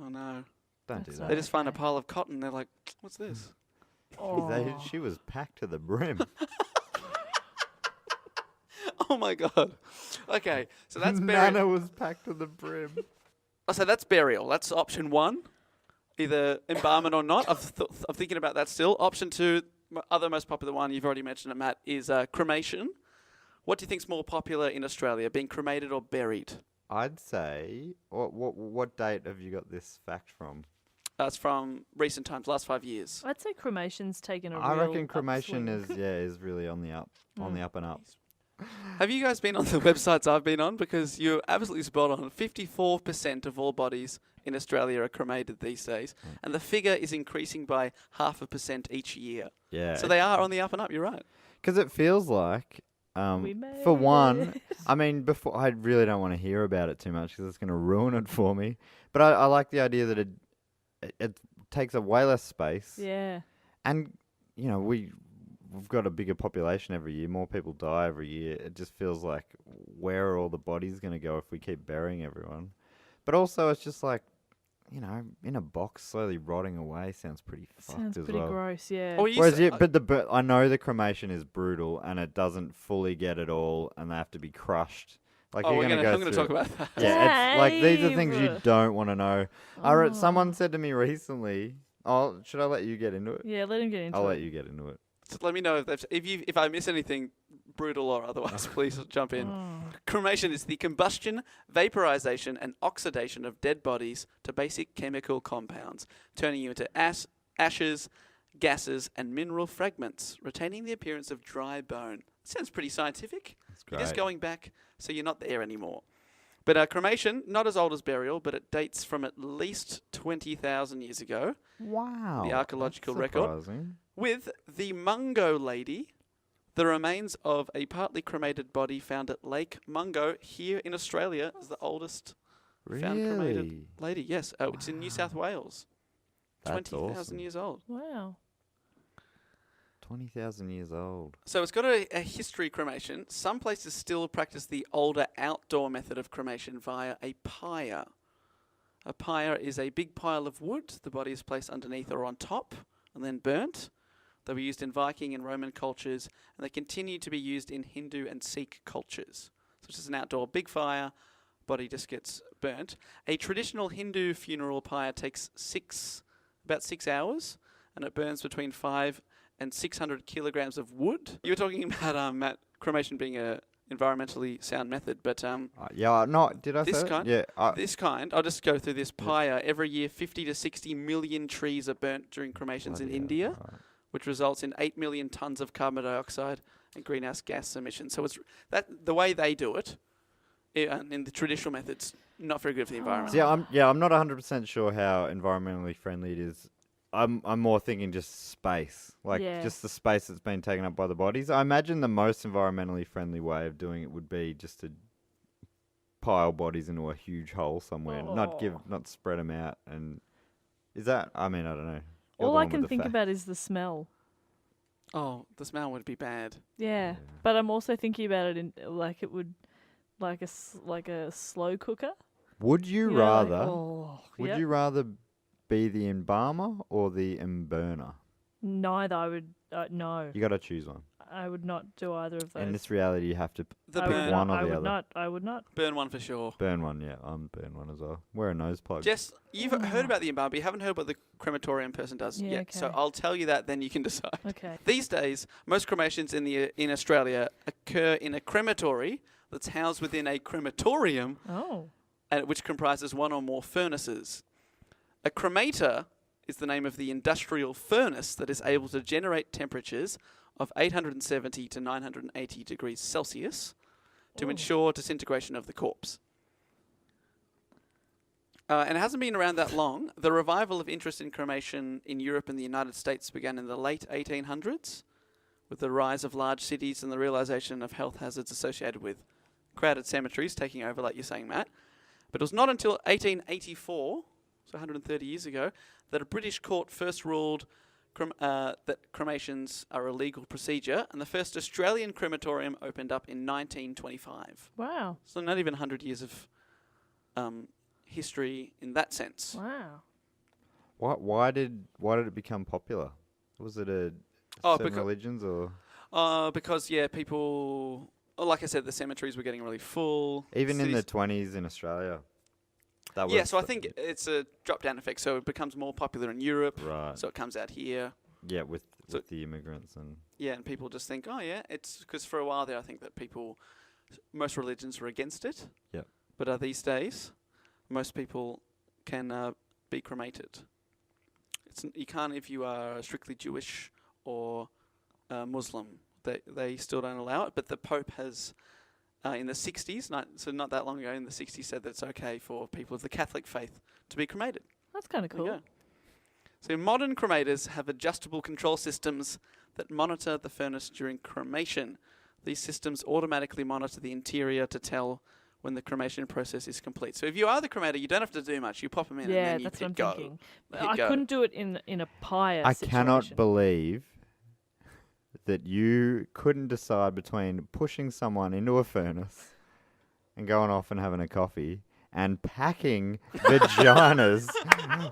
Oh no! Don't That's do not They that. just find a Okay. pile of cotton. They're like, "What's this?" Oh. She was packed to the brim. Oh my god. Okay, so that's burial. Nana was packed to the brim. Oh, so that's burial. That's option one. Either embalming or not. I'm thinking about that still. Option two, other most popular one, you've already mentioned it, Matt, is cremation. What do you think's more popular in Australia, being cremated or buried? I'd say. What date have you got this fact from? It's from recent times, last 5 years. I'd say cremation's taken a I real reckon cremation upswing. is really on the up, on the up and up. Have you guys been on the websites I've been on? Because you're absolutely spot on. 54% of all bodies in Australia are cremated these days, and the figure is increasing by 0.5% each year. Yeah. So they are on the up and up. You're right. Because it feels like, We for made one, it. I mean, before I really don't want to hear about it too much because it's going to ruin it for me. But I like the idea that it takes up way less space, Yeah. and we've got a bigger population every year. More people die every year. It just feels like where are all the bodies going to go if we keep burying everyone? But also, it's just like in a box slowly rotting away sounds pretty fucked Sounds as pretty well. gross, yeah. Or you Whereas, say- but I know the cremation is brutal and it doesn't fully get it all, and they have to be crushed. Like I'm you're going go to through talk it. about that. Yeah, it's like these are things you Dave. don't want to know. Oh. Someone said to me recently, Oh, should I let you get into it? Yeah, let him get into I'll it. let you get into it. So let me know if I miss anything brutal or otherwise. Please jump in. Cremation is the combustion, vaporization, and oxidation of dead bodies to basic chemical compounds, turning you into ashes, gases, and mineral fragments, retaining the appearance of dry bone. Sounds pretty scientific. That's You're great. just going back, so you're not there anymore. But cremation, not as old as burial, but it dates from at least 20,000 years ago, Wow. the archaeological that's record. surprising. with the Mungo lady, the remains of a partly cremated body found at Lake Mungo here in Australia is the oldest found cremated Really? lady. Yes, it's in New South Wales. That's 20,000 awesome. years old. Wow. 20,000 years old. So it's got a history cremation. Some places still practice the older outdoor method of cremation via a pyre. A pyre is a big pile of wood. The body is placed underneath or on top and then burnt. They were used in Viking and Roman cultures, and they continue to be used in Hindu and Sikh cultures. So it's just an outdoor big fire, body just gets burnt. A traditional Hindu funeral pyre takes about 6 hours, and it burns between 5 and 600 kilograms of wood. You were talking about, Matt, cremation being a environmentally sound method, but Yeah, no, did I this say kind? that? Yeah. this kind, I'll just go through this pyre. Every year, 50 to 60 million trees are burnt during cremations in bloody hell, India, right. which results in 8 million tons of carbon dioxide and greenhouse gas emissions. So it's the way they do it, in the traditional methods, not very good for the environment. See, I'm not 100% sure how environmentally friendly it is. I'm more thinking just space, like Yeah. just the space that's been taken up by the bodies. I imagine the most environmentally friendly way of doing it would be just to pile bodies into a huge hole somewhere, not spread them out. And is that? I mean, I don't know. You're All the I one with can the think facts. about is the smell. Oh, the smell would be bad. Yeah. But I'm also thinking about it in like it would like a slow cooker. Would you You know, like, rather? Would yep. you rather be the embalmer or the emburner? Neither. I would no. You got to choose one. I would not do either of those. In this reality, you have to The I pick would burn, one not, or I the would other. not. I would not. burn one for sure. Burn one, yeah. I'm burn one as well. Wear a nose plug. Jess, you've heard about the embalm, but you haven't heard what the crematorium person does Yeah, yet. So okay. I'll tell you that, then you can decide. Okay. These days, most cremations in Australia occur in a crematory that's housed within a crematorium, Oh. which comprises one or more furnaces. A cremator is the name of the industrial furnace that is able to generate temperatures of 870 to 980 degrees Celsius to Ooh. ensure disintegration of the corpse. And it hasn't been around that long. The revival of interest in cremation in Europe and the United States began in the late 1800s with the rise of large cities and the realization of health hazards associated with crowded cemeteries taking over, like you're saying, Matt. But it was not until 1884, so 130 years ago, that a British court first ruled that cremations are a legal procedure, and the first Australian crematorium opened up in 1925. Wow. So not even 100 years of history in that sense. Wow. Why did it become popular? Was it a Oh, certain becau- religions or Because, people, like I said, the cemeteries were getting really full. even in the Cities- 20s in Australia? That Yeah, was so I think it's a drop-down effect. So it becomes more popular in Europe, right. so it comes out here. Yeah, with So- the immigrants and Yeah, and people just think, oh, yeah, it's because for a while there, I think that most religions were against it. Yep. But these days, most people can be cremated. You can't if you are strictly Jewish or Muslim. They still don't allow it. But the Pope has, in the 60s, not that long ago, in the 60s, said that it's okay for people of the Catholic faith to be cremated. That's kind of There you cool. go. So modern cremators have adjustable control systems that monitor the furnace during cremation. These systems automatically monitor the interior to tell when the cremation process is complete. So if you are the cremator, you don't have to do much. You pop them in and Yeah, then you that's what hit I'm go. thinking. Hit I go. couldn't do it in a pyre I situation. cannot believe that you couldn't decide between pushing someone into a furnace and going off and having a coffee and packing vaginas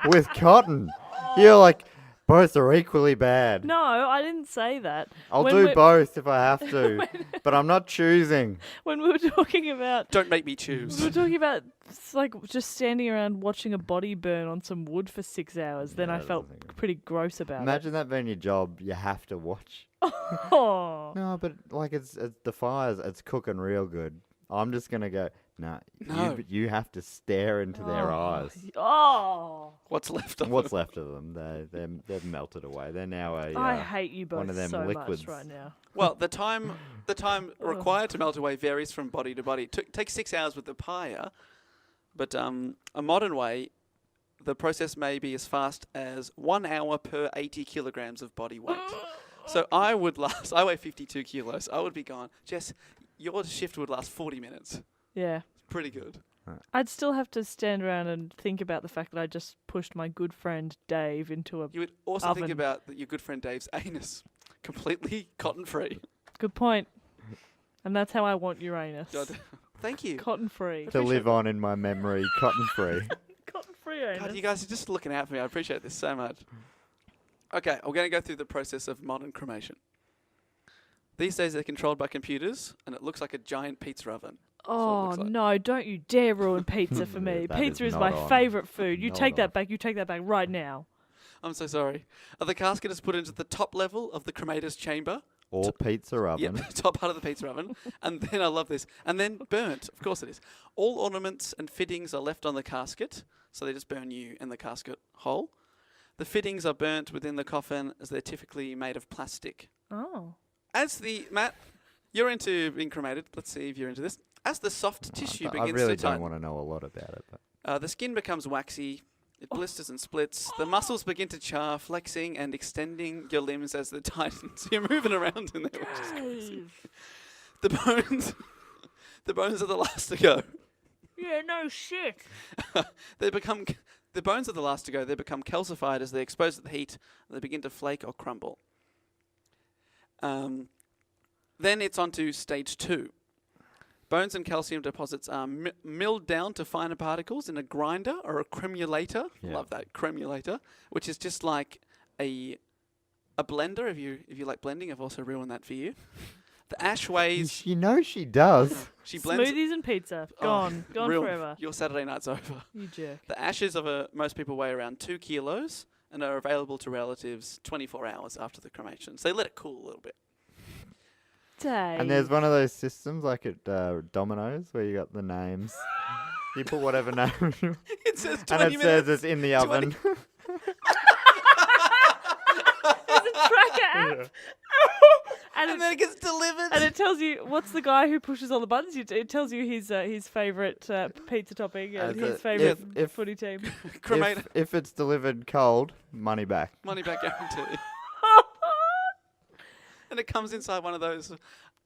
with cotton. You're like, Both are equally bad. No, I didn't say that. I'll When do we- both if I have to, but I'm not choosing. When we were talking about, Don't make me we choose. were talking about like just standing around watching a body burn on some wood for 6 hours. Then Yeah, I that felt doesn't- pretty gross about Imagine that being your job. You have to watch. it. Oh. No, but like it's the fires. It's cooking real good. I'm just gonna go. Nah, No. you have to stare into their eyes. Oh. What's left of What's them? left of them? They've melted away. They're now a. I hate you both one of them so liquids. much right now. Well, the time required to melt away varies from body to body. Takes 6 hours with the pyre, but a modern way, the process may be as fast as 1 hour per 80 kilograms of body weight. So I weigh 52 kilos. I would be gone. Jess, your shift would last 40 minutes. Yeah. Pretty good. I'd still have to stand around and think about the fact that I just pushed my good friend Dave into a You would also Oven. think about your good friend Dave's anus, completely cotton-free. good point. And that's how I want Uranus. God, thank you. Cotton free. to live on in my memory, cotton free. Cotton free Uranus. God, you guys are just looking out for me. I appreciate this so much. Okay, we're going to go through the process of modern cremation. These days they're controlled by computers, and it looks like a giant pizza oven. what it Oh looks like. no, don't you dare ruin pizza for me. That Pizza is is not my on. favourite food. You Not take on. that back, you take that back right now. I'm so sorry. The casket is put into the top level of the cremator's chamber. Or pizza oven. Yep, top part of the pizza oven. And then, I love this, and then burnt. Of course it is. All ornaments and fittings are left on the casket, so they just burn you and the casket whole. The fittings are burnt within the coffin as they're typically made of plastic. Oh. Matt, you're into being cremated. Let's see if you're into this. As the soft tissue I begins really to don't tighten, want to know a lot about it. But the skin becomes waxy. It blisters and splits. The muscles begin to char, flexing and extending your limbs as they tighten. So you're moving around in there, which is crazy. The bones are the last to go. Yeah, no shit. The bones are the last to go. They become calcified as they expose to the heat. And they begin to flake or crumble. Then it's on to stage 2. Bones and calcium deposits are milled down to finer particles in a grinder or a cremulator. Yeah. Love that, cremulator, which is just like a blender. If you like blending, I've also ruined that for you. The ash weighs. you know she does. She blends. Smoothies and pizza. Oh, Gone real- forever. Your Saturday night's over. You jerk. The ashes of most people weigh around 2 kilos and are available to relatives 24 hours after the cremation. So they let it cool a little bit. Dave. And there's one of those systems like at Domino's where you got the names. You put whatever name It says and 20 it minutes. says it's in the 20 oven. There's a tracker app. and then it gets delivered. And it tells you what's the guy who pushes all the buttons. It tells you his favourite pizza topping and As his a- favourite if- footy team. Cremator. If it's delivered cold, money back. Money back guarantee. And it comes inside one of those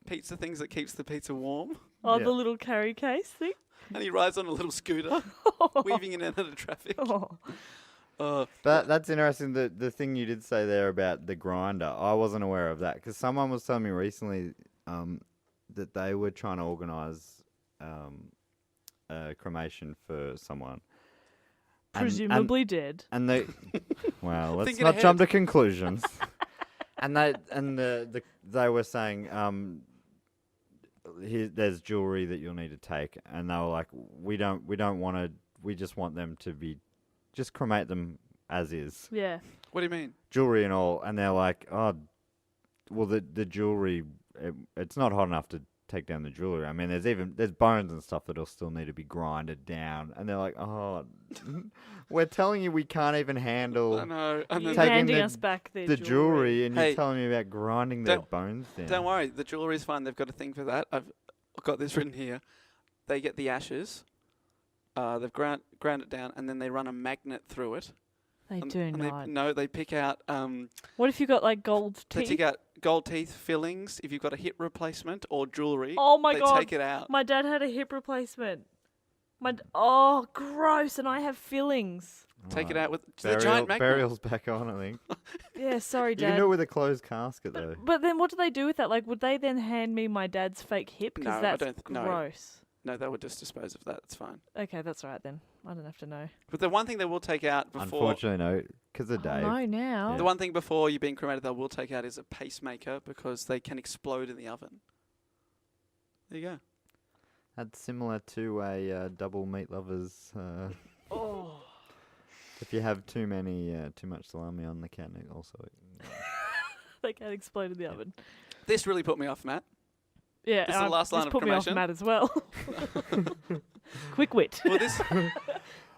pizza things that keeps the pizza warm. Oh, Yeah. the little carry case thing. And he rides on a little scooter, weaving in and out of traffic. Oh. That's interesting. The thing you did say there about the grinder, I wasn't aware of that because someone was telling me recently that they were trying to organise a cremation for someone. Presumably dead. And they, well, let's Thinking not jump ahead. to conclusions. They were saying there's jewelry that you'll need to take, and they were like, we don't want to. We just want them to be, just cremate them as is, Yeah. What do you mean? jewelry and all. And they're like, oh, well the jewelry, it's not hot enough to take down the jewelry. I mean, there's bones and stuff that'll still need to be grinded down. And they're like, oh, we're telling you we can't even handle I know. And You're then, Taking handing the- us back the jewelry, and Hey, you're telling me about grinding their don't- bones down. don't worry, the jewelry's fine. They've got a thing for that. I've got this written here. They get the ashes. They've ground it down, and then they run a magnet through it. They and, do and not. they pick out. What if you got like gold They teeth? take out gold teeth fillings if you've got a hip replacement or jewelry. Oh my they god. take it out. My dad had a hip replacement. Oh, gross, and I have fillings. Take it Right. out with the giant magnet. Burial's back on, I think. Yeah, sorry, You Dad. can do it with a closed casket, though. But then what do they do with that? Like, would they then hand me my dad's fake hip? Because No, I that's don't no. gross. No, they would just dispose of that. It's fine. Okay, that's all right then. I don't have to know. But the one thing they will take out before... Unfortunately, no, because of Dave. I know now. The one thing before you're being cremated they will take out is a pacemaker because they can explode in the oven. There you go. That's similar to a double meat lovers. Oh. If you have too much salami on the can, it also. They can explode in the oven. This really put me off, Matt. Yeah, This is the last line this of put cremation. me off Matt as well. Quick wit. Well, this...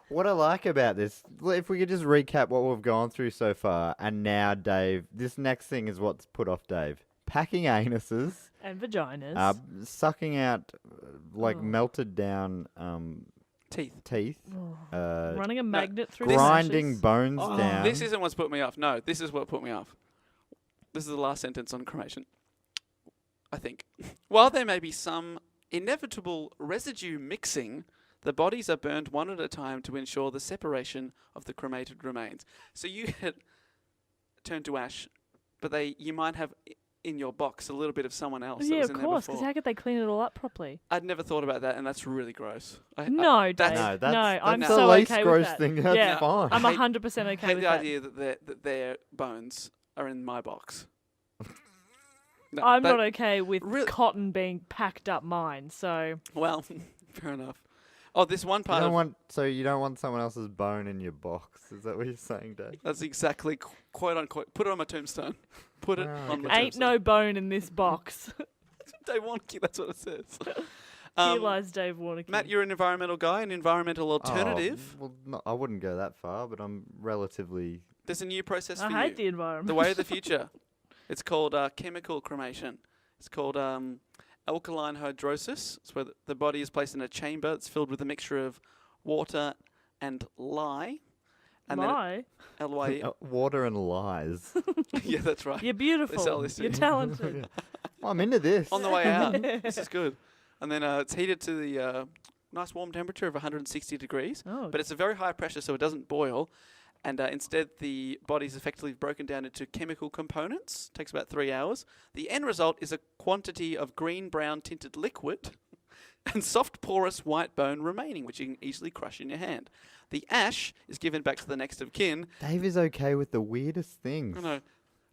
What I like about this, if we could just recap what we've gone through so far, and now Dave, this next thing is what's put off Dave. Packing anuses. And vaginas. Sucking out, Oh. melted down teeth. Oh. Running a magnet through Grinding the bones Oh, down. this isn't what's put me off. No, this is what put me off. This is the last sentence on cremation. I think. While there may be some inevitable residue mixing, the bodies are burned one at a time to ensure the separation of the cremated remains. So you get turned to ash, but you might have in your box a little bit of someone else that Yeah, was of in course, there because before. how could they clean it all up properly? I'd never thought about that, and that's really gross. No, Dave. that's- No, that's I'm the so least okay gross with that. thing. That's Yeah. fine. I'm hate- 100% I okay hate with the that. idea that their bones are in my box. No, I'm that- not okay with Really- cotton being packed up mine, so... Well, fair enough. Oh, this one You part don't of... want you don't want someone else's bone in your box. Is that what you're saying, Dave? That's exactly, quote unquote, put it on my tombstone. Put it Wow, on my okay. Ain't tombstone. no bone in this box. Dave Warnocky, that's what it says. Here lies Dave Warnocky. Matt, you're an environmental guy, an environmental alternative. Oh, well, no, I wouldn't go that far, but I'm relatively. There's a new process I for hate you. the environment. The way of the future. It's called chemical cremation. It's called alkaline hydrosis. It's where the body is placed in a chamber that's filled with a mixture of water and lye. And Lie. then LYE. Water and lies. Yeah, that's right. You're sell beautiful. this to You're you. talented. I'm into this. On the way out. This is good. And then it's heated to the nice warm temperature of 160 degrees. Oh, But it's a very high pressure, so it doesn't boil. And instead, the body's effectively broken down into chemical components. Takes about 3 hours. The end result is a quantity of green-brown tinted liquid and soft, porous white bone remaining, which you can easily crush in your hand. The ash is given back to the next of kin. Dave is okay with the weirdest things. No,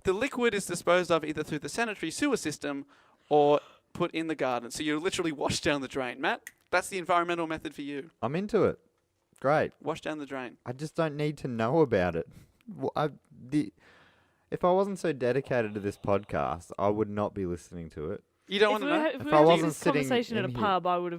the liquid is disposed of either through the sanitary sewer system or put in the garden. So you're literally washed down the drain. Matt, that's the environmental method for you. I'm into it. Great. Wash down the drain. I just don't need to know about it. If I wasn't so dedicated to this podcast, I would not be listening to it. You don't if want to we know? were, If if I we were having wasn't this sitting conversation at a in here- pub, I would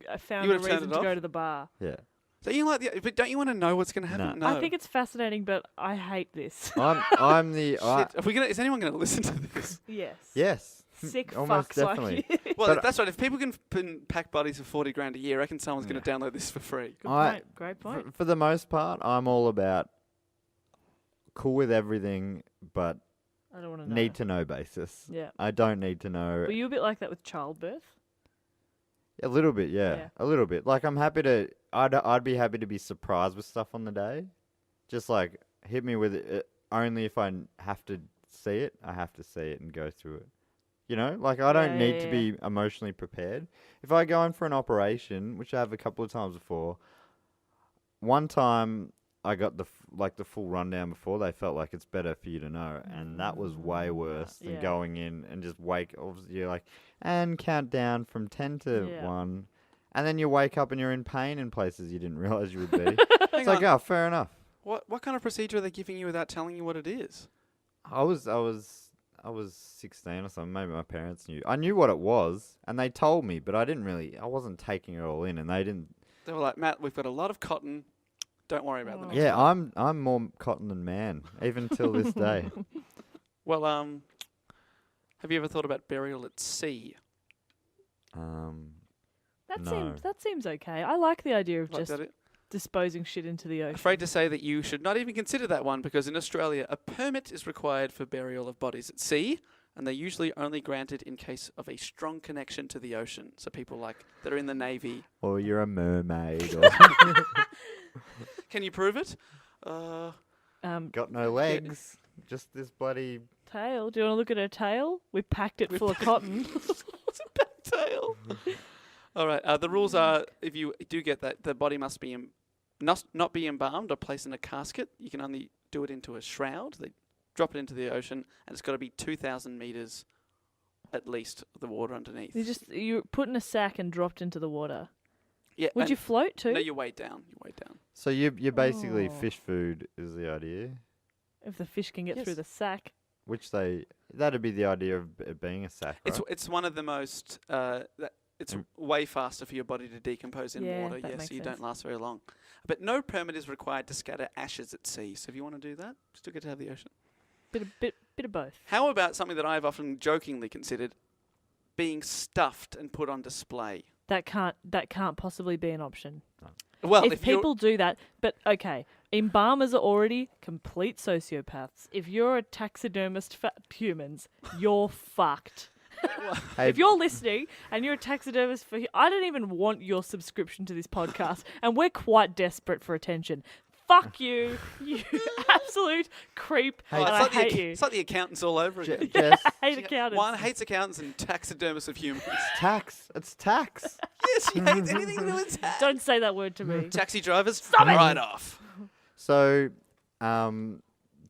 have found You a would have turned reason it to off? go to the bar. Yeah. So you like the, but don't you want to know what's going to happen? No. I think it's fascinating, but I hate this. I'm the. Shit. Is anyone going to listen to this? Yes. Yes. Sick Almost fucks definitely. like you. Well, But- that's right. If people can pack bodies for 40 grand a year, I reckon someone's going to Yeah. download this for free. Good I- point. Great point. For the most part, I'm all about cool with everything, but I don't want to know. need to know basis. Yeah. I don't need to know. Were you a bit like that with childbirth? A little bit, yeah. Yeah. A little bit. Like I'm happy to. I'd be happy to be surprised with stuff on the day. Just like hit me with it. Only if I have to see it, I have to see it and go through it. You know, like I don't need to be emotionally prepared. If I go in for an operation, which I have a couple of times before, one time I got the full rundown before. They felt like it's better for you to know, and that was way worse than Yeah. going in and just you're like, and count down from 10 to Yeah. 1, and then you wake up and you're in pain in places you didn't realize you would be. Hang It's like, on. oh, fair enough. What kind of procedure are they giving you without telling you what it is? I was 16 or something. Maybe my parents knew. I knew what it was, and they told me, but I wasn't taking it all in, and they didn't. They were like, Matt, we've got a lot of cotton. Don't worry about the next Yeah, one. I'm more cotton than man, even till this day. Well, have you ever thought about burial at sea? That No. seems okay. I like the idea of Like just that? disposing shit into the ocean. Afraid to say that you should not even consider that one because in Australia, a permit is required for burial of bodies at sea, and they're usually only granted in case of a strong connection to the ocean. So people like that are in the Navy. Or you're a mermaid, or Can you prove it? got no legs, just this bloody. Tail. Do you want to look at her tail? We packed it full of cotton. What's a back tail? All right. The rules are, if you do get that, the body must be not be embalmed or placed in a casket. You can only do it into a shroud. They drop it into the ocean, and it's got to be 2,000 meters at least of the water underneath. You put in a sack and dropped into the water. Yeah. Would you float too? No, you weigh down. You weigh down. So you're basically Oh. fish food is the idea, If the fish can get through Yes. the sack. which that'd be the idea of it being a sack, right? It's one of the most. It's way faster for your body to decompose in Yeah, water. that Yes, makes so you sense. don't last very long. But no permit is required to scatter ashes at sea. So if you want to do that, still get to have the ocean. Bit of both. How about something that I've often jokingly considered being stuffed and put on display? That can't possibly be an option. Well, if if you're people do that, but okay, embalmers are already complete sociopaths. If you're a taxidermist for humans, you're fucked. Hey, If you're listening and you're a taxidermist I don't even want your subscription to this podcast, and we're quite desperate for attention. Fuck you, you absolute creep, Hey, and it's I like hate the, you. It's like the accountants all over again. Jess, I hate accountants. One hates accountants and taxidermists of humans. tax. It's tax. Yes, she hates anything to do with tax. Don't say that word to me. Taxi drivers, Stop it! right off. So,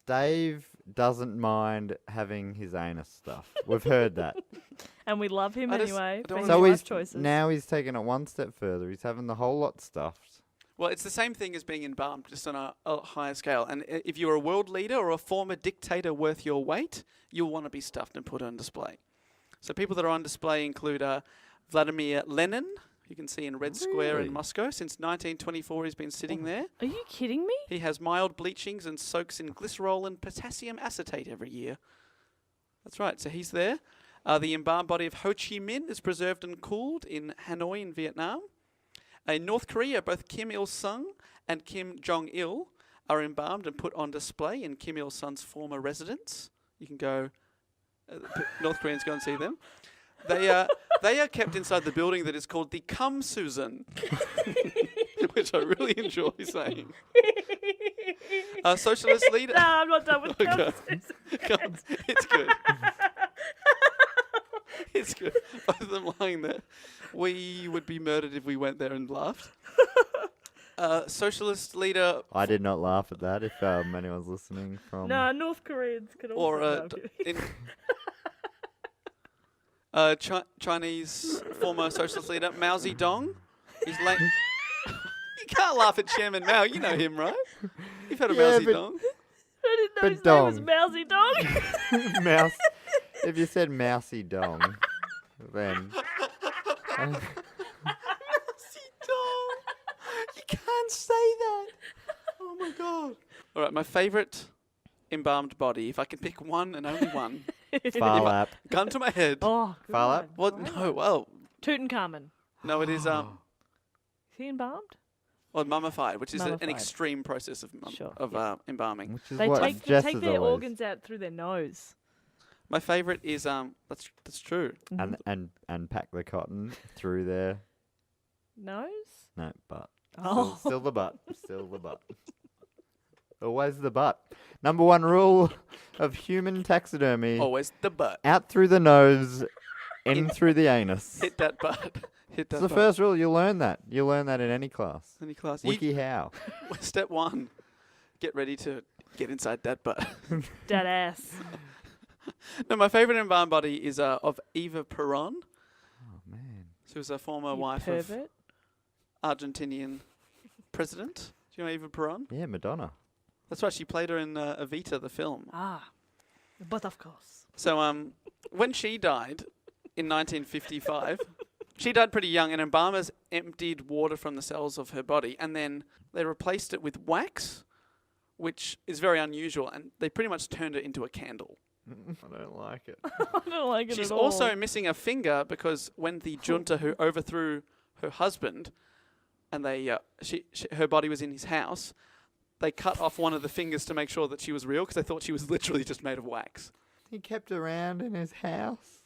Dave doesn't mind having his anus stuffed. We've heard that. And we love him I just- anyway I for don't his wanna- So life choices. now he's taking it one step further. He's having the whole lot stuffed. Well, it's the same thing as being embalmed, just on a higher scale. And if you're a world leader or a former dictator worth your weight, you'll want to be stuffed and put on display. So people that are on display include Vladimir Lenin, you can see in Red Square Really? in Moscow. Since 1924, he's been sitting there. Are you kidding me? He has mild bleachings and soaks in glycerol and potassium acetate every year. That's right, so he's there. The embalmed body of Ho Chi Minh is preserved and cooled in Hanoi in Vietnam. In North Korea, both Kim Il-sung and Kim Jong-il are embalmed and put on display in Kim Il-sung's former residence. You can go, North Koreans go and see them. They are kept inside the building that is called the Cum Susan, which I really enjoy saying. Socialist leader. No, I'm not done with Okay. Cum. It's good. It's good. Both of them lying there. We would be murdered if we went there and laughed. Socialist leader I did not laugh at that. If anyone's listening from, No, North Koreans can also. or No, I'm kidding. Chinese former socialist leader Mao Zedong. He's late. You can't laugh at Chairman Mao. You know him, right? You've heard of Mao Yeah, but- Zedong. I didn't know But his name was dong. Mousy Dong. mouse. If you said mousy dong, then Zedong. You can't say that. Oh my god. All right, my favourite embalmed body. If I can pick one and only one, far lap. gun to my head. Oh, good Far lap? one. Well, no, well, Tutankhamun. no, it is Is he embalmed? well, mummified, which is an Mummified. extreme process of Sure, embalming. Which is They what take Jess take is their always. organs out through their nose. My favourite is that's true. And pack the cotton through their Nose? butt. Oh. Still the butt. Still the butt. Always the butt. Number one rule of human taxidermy: Always the butt. out through the nose, in through the anus. Hit that butt. Hit that It's the butt. first rule. You'll learn that. You'll learn that in any class. Any class. Wiki how. Step one. Get ready to get inside that butt. Dead ass. No, my favourite embalmed body is of Eva Perón. Oh man. She was a former You wife of pervert. Argentinian president. Do you know Eva Perón? Yeah, Madonna. That's right. She played her in Evita, the film. Ah. But of course. So when she died in 1955, she died pretty young, and embalmers emptied water from the cells of her body, and then they replaced it with wax, which is very unusual, and they pretty much turned it into a candle. I don't like it. I don't like it She's at all. also missing a finger because when the junta who overthrew her husband, and her body was in his house, they cut off one of the fingers to make sure that she was real because they thought she was literally just made of wax. He kept around in his house.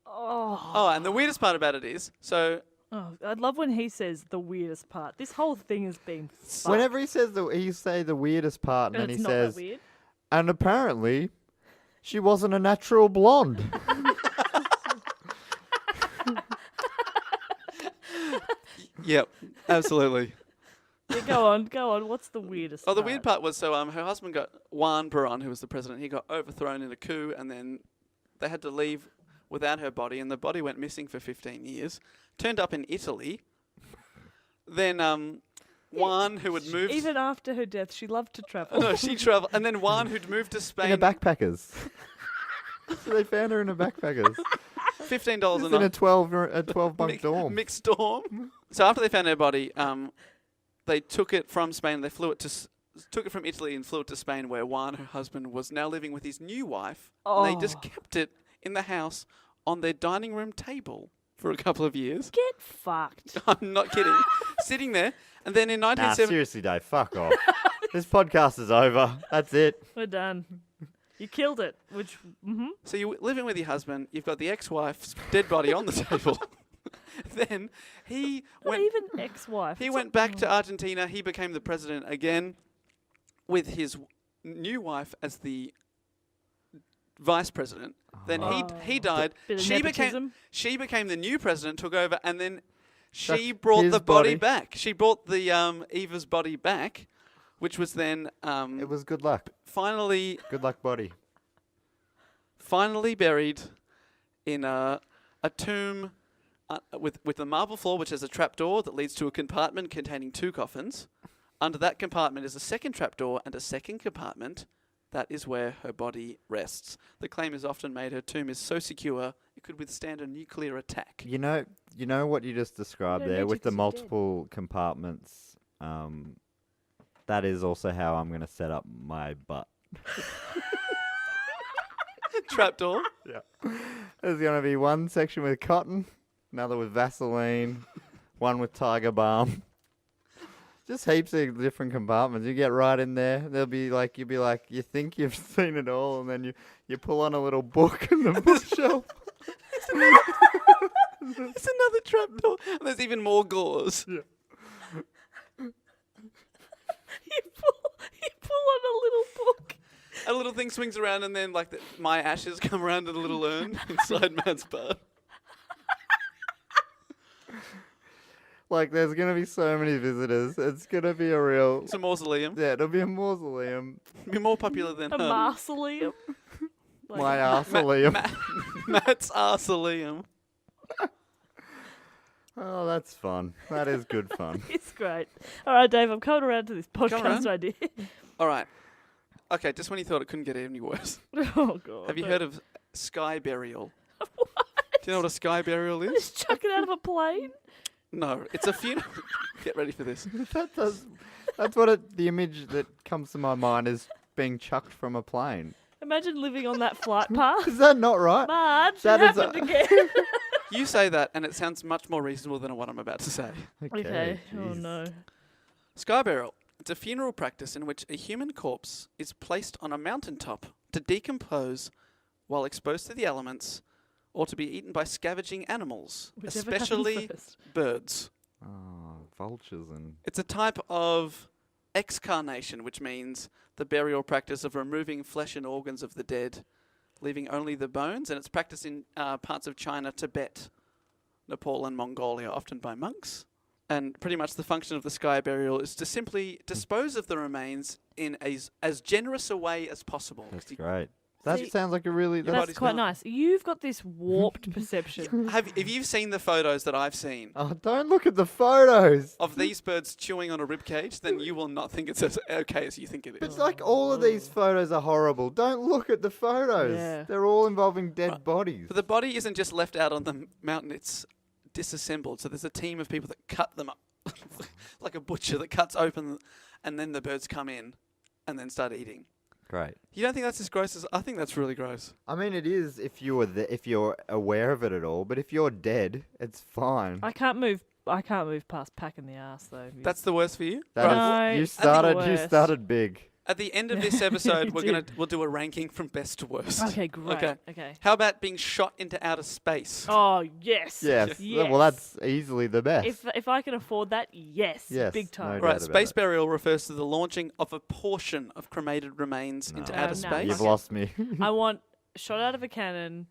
Oh, and the weirdest part about it is, so Oh, I love when he says the weirdest part. This whole thing has been fucked. Whenever he says he say the weirdest part, and And then it's he not says, that weird. and apparently, she wasn't a natural blonde. Yep, absolutely. Yeah, go on. What's the weirdest? Oh, the part? weird part was her husband got Juan Perón, who was the president. He got overthrown in a coup, and then they had to leave without her body, and the body went missing for 15 years. Turned up in Italy. Then Juan, who had moved. Even after her death, she loved to travel. No, she travelled, and then Juan, who'd moved to Spain. In a backpackers. So they found her in a backpackers. $15 a Just night. in a 12 bunk dorm. Mixed dorm. So after they found her body, they took it from Spain. They took it from Italy and flew it to Spain, where Juan, her husband, was now living with his new wife. And they just kept it in the house on their dining room table for a couple of years. Get fucked. I'm not kidding. Sitting there, and then in Nah, 1970, seriously, Dave, fuck off. This podcast is over. That's it. We're done. You killed it. Which, so you're living with your husband. You've got the ex-wife's dead body on the table. Then he not went. even ex-wife. He It's went back to Argentina. He became the president again, with his new wife as the vice president. Then he died. Bit of She became the new president. Took over, and then she That's brought his the body body. back. She brought the Eva's body back, which was then It was good luck. finally Good luck, body. buried in a tomb with a marble floor, which has a trapdoor that leads to a compartment containing 2 coffins. Under that compartment is a second trapdoor and a second compartment. That is where her body rests. The claim is often made her tomb is so secure it could withstand a nuclear attack. You know what you just described don't there need with to the 'cause you're dead. multiple compartments. That is also how I'm going to set up my butt. Trapdoor. There's going to be one section with cotton, another with Vaseline, one with Tiger Balm. Just heaps of different compartments. You get right in there. You'll be like, you think you've seen it all, and then you pull on a little book in the bookshelf. There's another trapdoor. And there's even more gauze. You pull on a little book. A little thing swings around, and then my ashes come around in a little urn inside Matt's butt. Like, there's going to be so many visitors. It's going to be a real... It's a mausoleum. Yeah, it'll be a mausoleum. Be more popular than A mausoleum. My arseoleum. Matt's arseoleum. Oh, that's fun. That is good fun. It's great. All right, Dave, I'm coming around to this podcast around. idea. All right. Okay, just when you thought it couldn't get any worse. Oh, God. Have you heard of sky burial? What? Do you know what a sky burial is? Just chuck it out of a plane? No, it's a funeral. Get ready for this. That's what the image that comes to my mind is being chucked from a plane. Imagine living on that flight path. Is that not right? Marge, That it is a- happened again. You say that, and it sounds much more reasonable than what I'm about to say. Okay. Oh, jeez. no. Sky burial. It's a funeral practice in which a human corpse is placed on a mountaintop to decompose while exposed to the elements or to be eaten by scavenging animals, Whichever happens especially first. birds. Oh, vultures and... It's a type of excarnation, which means the burial practice of removing flesh and organs of the dead, leaving only the bones, and it's practiced in parts of China, Tibet, Nepal and Mongolia, often by monks. And pretty much the function of the sky burial is to simply dispose of the remains in as generous a way as possible. That's great. That See, sounds like a really... Your That's body's quite not- nice. You've got this warped perception. Have you seen the photos that I've seen Oh, don't look at the photos. of these birds chewing on a ribcage? Then you will not think it's as okay as you think it is. It's like all of these photos are horrible. Don't look at the photos. Yeah. They're all involving dead bodies. But the body isn't just left out on the mountain, it's disassembled. So there's a team of people that cut them up, like a butcher that cuts open, and then the birds come in and then start eating. Great. You don't think that's as gross as... I think that's really gross. I mean, it is if you're aware of it at all. But if you're dead, it's fine. I can't move past packing the ass though. That's the worst for you? That is- No, you it's the started worst. big. At the end of this episode, You we'll do a ranking from best to worst. Okay, great. Okay. How about being shot into outer space? Oh yes. Yes. Yes. Well, that's easily the best. If I can afford that, yes. Yes, Big time. no doubt. Right, about space it. burial refers to the launching of a portion of cremated remains into No. outer No. space. You've lost me. I want shot out of a cannon,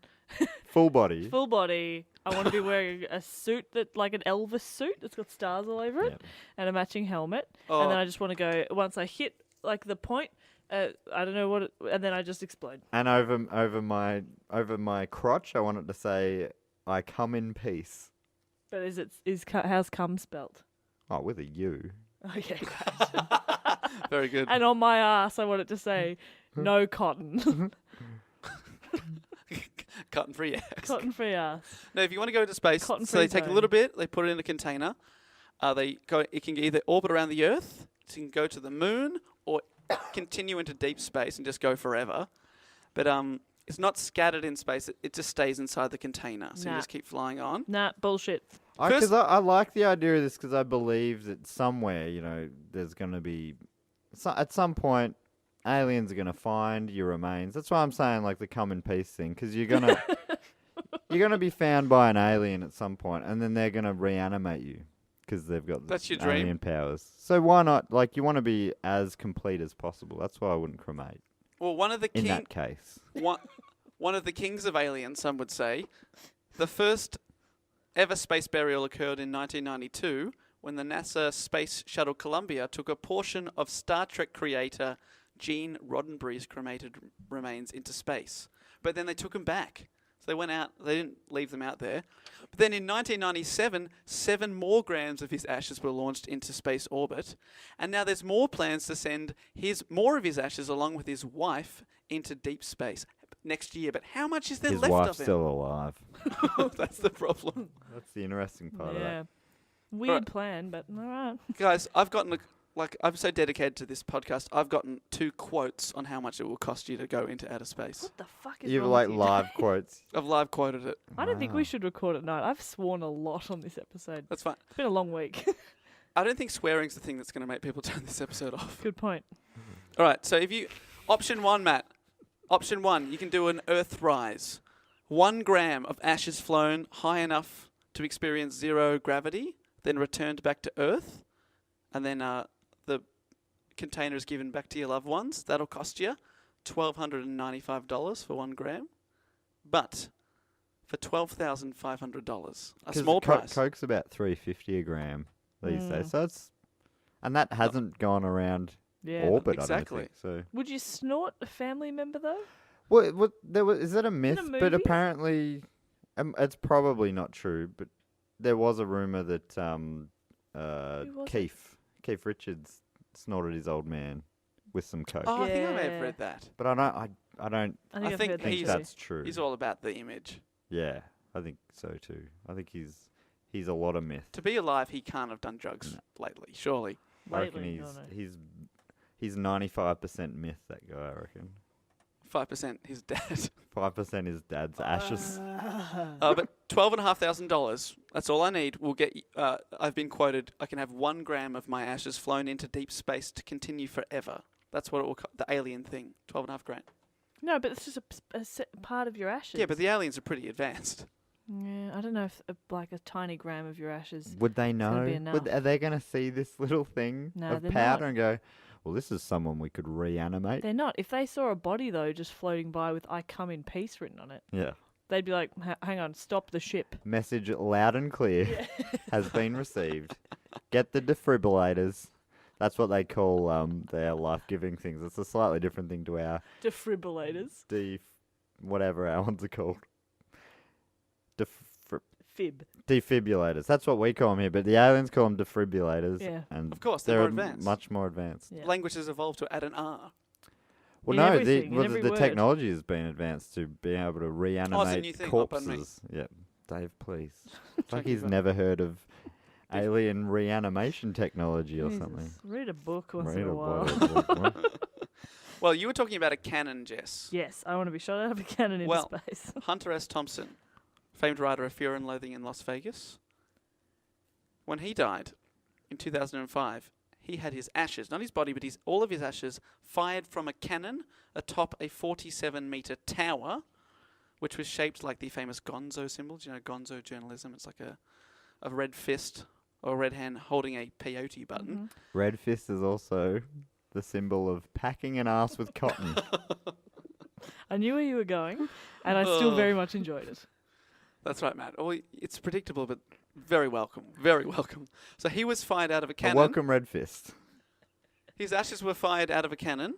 Full body. full body, I want to be wearing a suit that, like an Elvis suit that's got stars all over it, Yep. and a matching helmet. Oh. And then I just want to go, once I hit like the point, I don't know what, and then I just explode. And over my crotch, I want it to say, "I come in peace." But how's cum spelt? Oh, with a U. Okay, great. Very good. And on my ass, I want it to say, no cotton. Cotton-free ass. Cotton-free ass. Now, if you want to go into space, so Cotton-free they take a zone. little bit, they put it in a container. It can either orbit around the Earth, it can go to the moon, or continue into deep space and just go forever. But it's not scattered in space. It just stays inside the container. So you Nah. just keep flying on. Nah, bullshit. Because I like the idea of this because I believe that somewhere, there's going to be, at some point, aliens are going to find your remains. That's why I'm saying like the come in peace thing, because you're going to be found by an alien at some point, and then they're going to reanimate you because they've got That's your alien dream. powers. So why not? Like, you want to be as complete as possible. That's why I wouldn't cremate Well, one of the in that case. one of the kings of aliens, some would say, the first ever space burial occurred in 1992 when the NASA Space Shuttle Columbia took a portion of Star Trek creator Gene Roddenberry's cremated remains into space. But then they took them back. So they went out, they didn't leave them out there. But then in 1997, 7 more grams of his ashes were launched into space orbit. And now there's more plans to send more of his ashes along with his wife into deep space next year. But how much is there His left wife's of him? still alive. That's the problem. That's the interesting part of Yeah. that. Weird Alright. plan, but all right. Guys, I've gotten, I'm so dedicated to this podcast, I've gotten 2 quotes on how much it will cost you to go into outer space. What the fuck is You've wrong like with you? live quotes. I've live quoted it. I don't think we Wow. should record at night. I've sworn a lot on this episode. That's fine. It's been a long week. I don't think swearing's the thing that's going to make people turn this episode off. Good point. All right, so option 1, Matt. Option 1, you can do an Earthrise. 1 gram of ashes flown high enough to experience 0 gravity, then returned back to Earth, and then the container is given back to your loved ones. That'll cost you $1,295 for 1 gram. But for $12,500, a small price. Coke's about $3.50 a gram these Mm. days. So and that hasn't gone around Yeah. orbit. exactly. I don't think so. Would you snort a family member though? What is that a myth? But movie? apparently, it's probably not true. But there was a rumor that was Keith Richards snorted his old man with some coke. Oh, I think I may have Yeah. read that. But I don't I I think I've think heard that think too. that's true. He's all about the image. Yeah, I think so too. I think he's a lot of myth. To be alive, he can't have done drugs lately, surely. I reckon Lately, no. he's 95% myth. That guy, I reckon. 5% his dad. 5% is dad's ashes. But $12,500. That's all I need. Will get. I've been quoted. I can have 1 gram of my ashes flown into deep space to continue forever. That's what it will. The alien thing. 12.5 grand. No, but it's just a part of your ashes. Yeah, but the aliens are pretty advanced. Yeah, I don't know if like a tiny gram of your ashes. Would they gonna know? be enough. Are they going to see this little thing No, of they're powder not. and go, well, this is someone we could reanimate? They're not. If they saw a body though, just floating by with "I come in peace" written on it, Yeah. they'd be like, "Hang on, stop the ship." Message loud and clear has been received. Get the defibrillators. That's what they call their life-giving things. It's a slightly different thing to our Defibrillators. whatever our ones are called. Fib. Defibrillators. That's what we call them here, but the aliens call them defibrillators. Yeah. And Of course, they're more they're advanced. much more advanced. Yeah. Language has evolved to add an R. Well, In no, everything, in every the word. technology has been advanced to be able to reanimate new thing. Oh, pardon me. corpses. Yeah, Dave, please. It's like you he's for- never heard of alien reanimation technology or something. Jesus. Read a book once Read in a a while. word. Well, you were talking about a cannon, Jess. Yes, I want to be shot out of a cannon into Well, space. Hunter S. Thompson, famed writer of Fear and Loathing in Las Vegas. When he died in 2005, he had his ashes, not his body, but all of his ashes, fired from a cannon atop a 47-meter tower, which was shaped like the famous Gonzo symbol. Do you know Gonzo journalism? It's like a red fist or a red hand holding a peyote button. Red fist is also the symbol of packing an ass with cotton. I knew where you were going, and I still very much enjoyed it. That's right, Matt. Oh, it's predictable, but very welcome. Very welcome. So he was fired out of a A cannon. welcome red fist. His ashes were fired out of a cannon,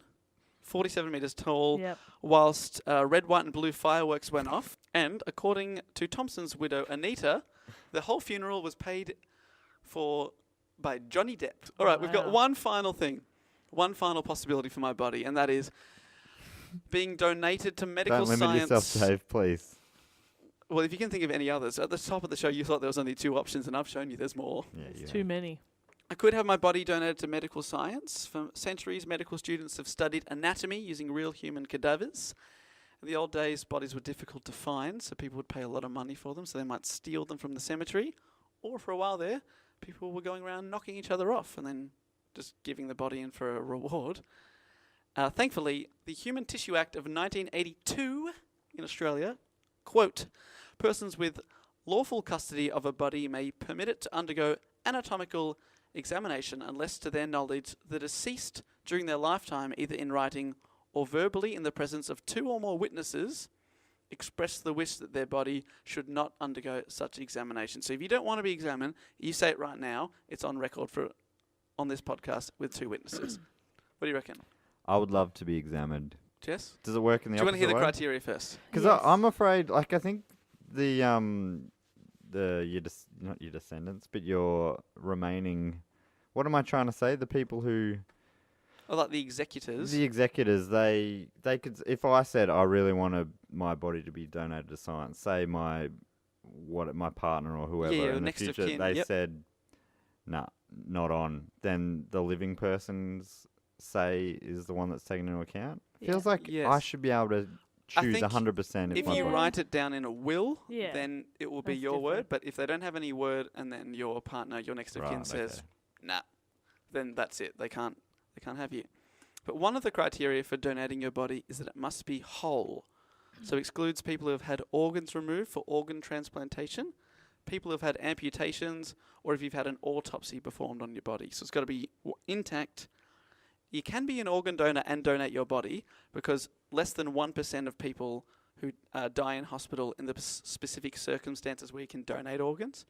47 metres tall, Yep. whilst red, white and blue fireworks went off. And according to Thompson's widow, Anita, the whole funeral was paid for by Johnny Depp. All right, we've got Wow. one final thing, one final possibility for my body, and that is being donated to medical Don't limit science. yourself, Dave, please. Well, if you can think of any others. At the top of the show, you thought there was only 2 options, and I've shown you there's more. Yeah, It's you too have. many. I could have my body donated to medical science. For centuries, medical students have studied anatomy using real human cadavers. In the old days, bodies were difficult to find, so people would pay a lot of money for them, so they might steal them from the cemetery. Or for a while there, people were going around knocking each other off and then just giving the body in for a reward. Thankfully, the Human Tissue Act of 1982 in Australia, quote, persons with lawful custody of a body may permit it to undergo anatomical examination unless to their knowledge the deceased during their lifetime, either in writing or verbally in the presence of 2 or more witnesses, express the wish that their body should not undergo such examination. So if you don't want to be examined, you say it right now, it's on record on this podcast with 2 witnesses. What do you reckon? I would love to be examined. Jess? Does it work in the Do you want to hear the opposite way? criteria first? Because Yes. I'm afraid, like, I think not your descendants, but your remaining, what am I trying to say? The people who, Or like the executors? the executors, they could, if I said I really wanted my body to be donated to science, say my partner or whoever Yeah, in the next of future, kin, they yep. said, nah, not on, then the living person's say is the one that's taken into account. Yeah. Feels like I Yes. should be able to I choose think 100% if my you body. write it down in a will, Yeah, then it will be that's your word. different. But if they don't have any word and then your partner, your next of kin Right, says, okay. nah, then that's it. They can't have you. But one of the criteria for donating your body is that it must be whole. So excludes people who have had organs removed for organ transplantation, people who have had amputations, or if you've had an autopsy performed on your body. So it's got to be intact. You can be an organ donor and donate your body because less than 1% of people who die in hospital in the specific circumstances where you can donate organs.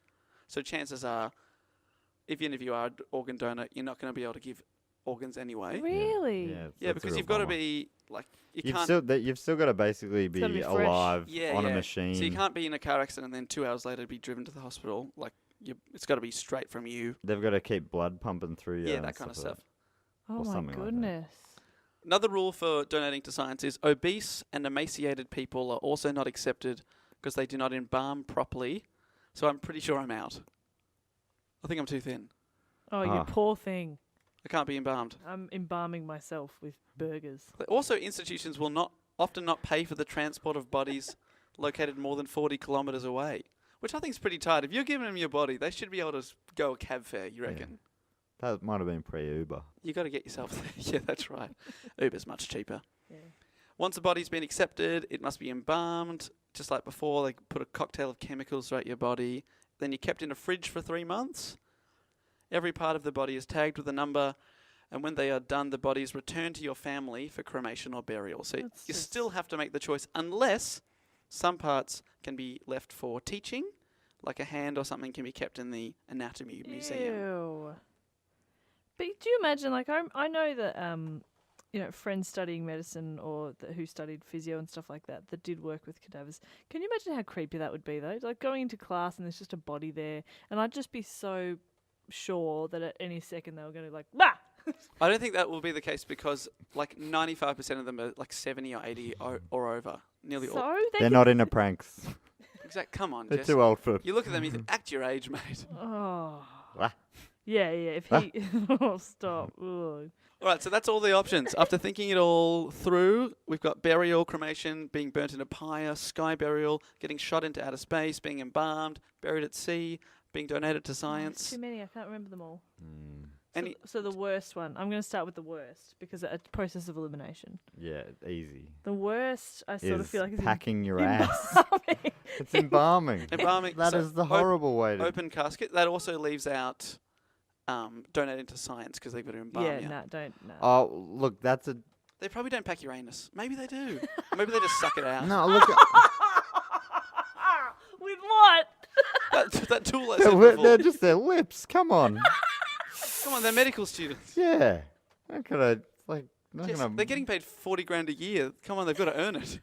So chances are, even if you are an organ donor, you're not going to be able to give organs anyway. Really? Yeah, Yeah, because you've got to be like You've still got to basically gotta be be fresh. alive Yeah, on yeah. a machine. So you can't be in a car accident and then 2 hours later be driven to the hospital. Like it's got to be straight from you. They've got to keep blood pumping through you. Yeah, and that kind of like stuff. Oh Or my something like that. goodness. Another rule for donating to science is obese and emaciated people are also not accepted because they do not embalm properly. So I'm pretty sure I'm out. I think I'm too thin. Oh, you Ah. poor thing. I can't be embalmed. I'm embalming myself with burgers. Also, institutions will often not pay for the transport of bodies located more than 40 kilometres away, which I think is pretty tight. If you're giving them your body, they should be able to go a cab fare, you reckon? That might have been pre-Uber. You got to get yourself there. Yeah, that's right. Uber's much cheaper. Yeah. Once a body's been accepted, it must be embalmed. Just like before, they put a cocktail of chemicals throughout your body. Then you're kept in a fridge for 3 months. Every part of the body is tagged with a number. And when they are done, the body is returned to your family for cremation or burial. So That's you just- still have to make the choice unless some parts can be left for teaching, like a hand or something can be kept in the anatomy museum. Ew. But do you imagine, like, I know that, friends studying medicine or who studied physio and stuff like that did work with cadavers. Can you imagine how creepy that would be, though? Like, going into class and there's just a body there, and I'd just be so sure that at any second they were going to, like, bah! I don't think that will be the case because like 95% of them are like 70 or 80 or over. Nearly all. So They're not into pranks. Come on, They're Jess. too old for. You look at them, you think, act your age, mate. Oh. Wah. Yeah. If he... oh, stop. Ugh. All right, so that's all the options. After thinking it all through, we've got burial, cremation, being burnt in a pyre, sky burial, getting shot into outer space, being embalmed, buried at sea, being donated to There's science. too many. I can't remember them all. Any- So the worst one. I'm going to start with the worst because it's a process of elimination. Yeah, easy. The worst, I sort of Is feel like, is packing your ass. embalming. It's embalming. Embalming. That so is the horrible way to. open casket. That also leaves out donating to science because they've got to embalm Yeah, you. no, don't. No. Oh, look, that's a. They probably don't pack your anus. Maybe they do. Maybe they just suck it out. No, look. With that tool I said before. They're just their lips. Come on. Come on, they're medical students. Yeah. How could I, like, not Yes, gonna... they're getting paid $40,000 a year. Come on, they've got to earn it.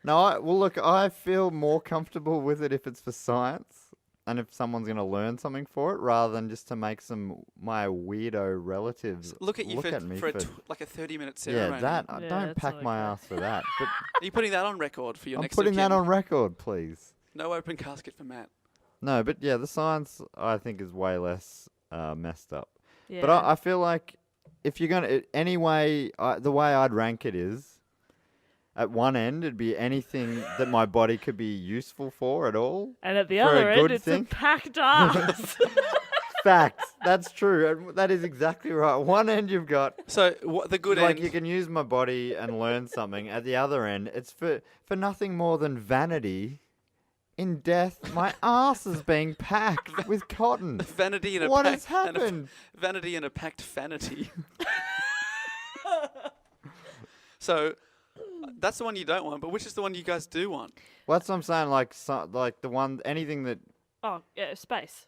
No, well, look, I feel more comfortable with it if it's for science and if someone's going to learn something for it rather than just to make my weirdo relatives Look at you at me for like a 30-minute yeah, ceremony. that. Yeah, Don't that's pack not my okay. ass for that. But Are you putting that on record for your I'm next putting of that kin? on record, please. No open casket for Matt. No, but yeah, the science, I think, is way less messed up. Yeah. But I feel like if you're going to... Anyway, the way I'd rank it is, at one end, it'd be anything that my body could be useful for at all. And at the for a other end, good it's thing. a packed ass. Facts. That's true. And that is exactly right. One end you've got, So the good like, end. you can use my body and learn something. At the other end, it's for nothing more than vanity. In death, my ass is being packed with cotton. Vanity and a What packed, has happened? Vanity and a packed fanity. So that's the one you don't want, but which is the one you guys do want? Well, that's what I'm saying. Like the one, anything that Oh, yeah, space.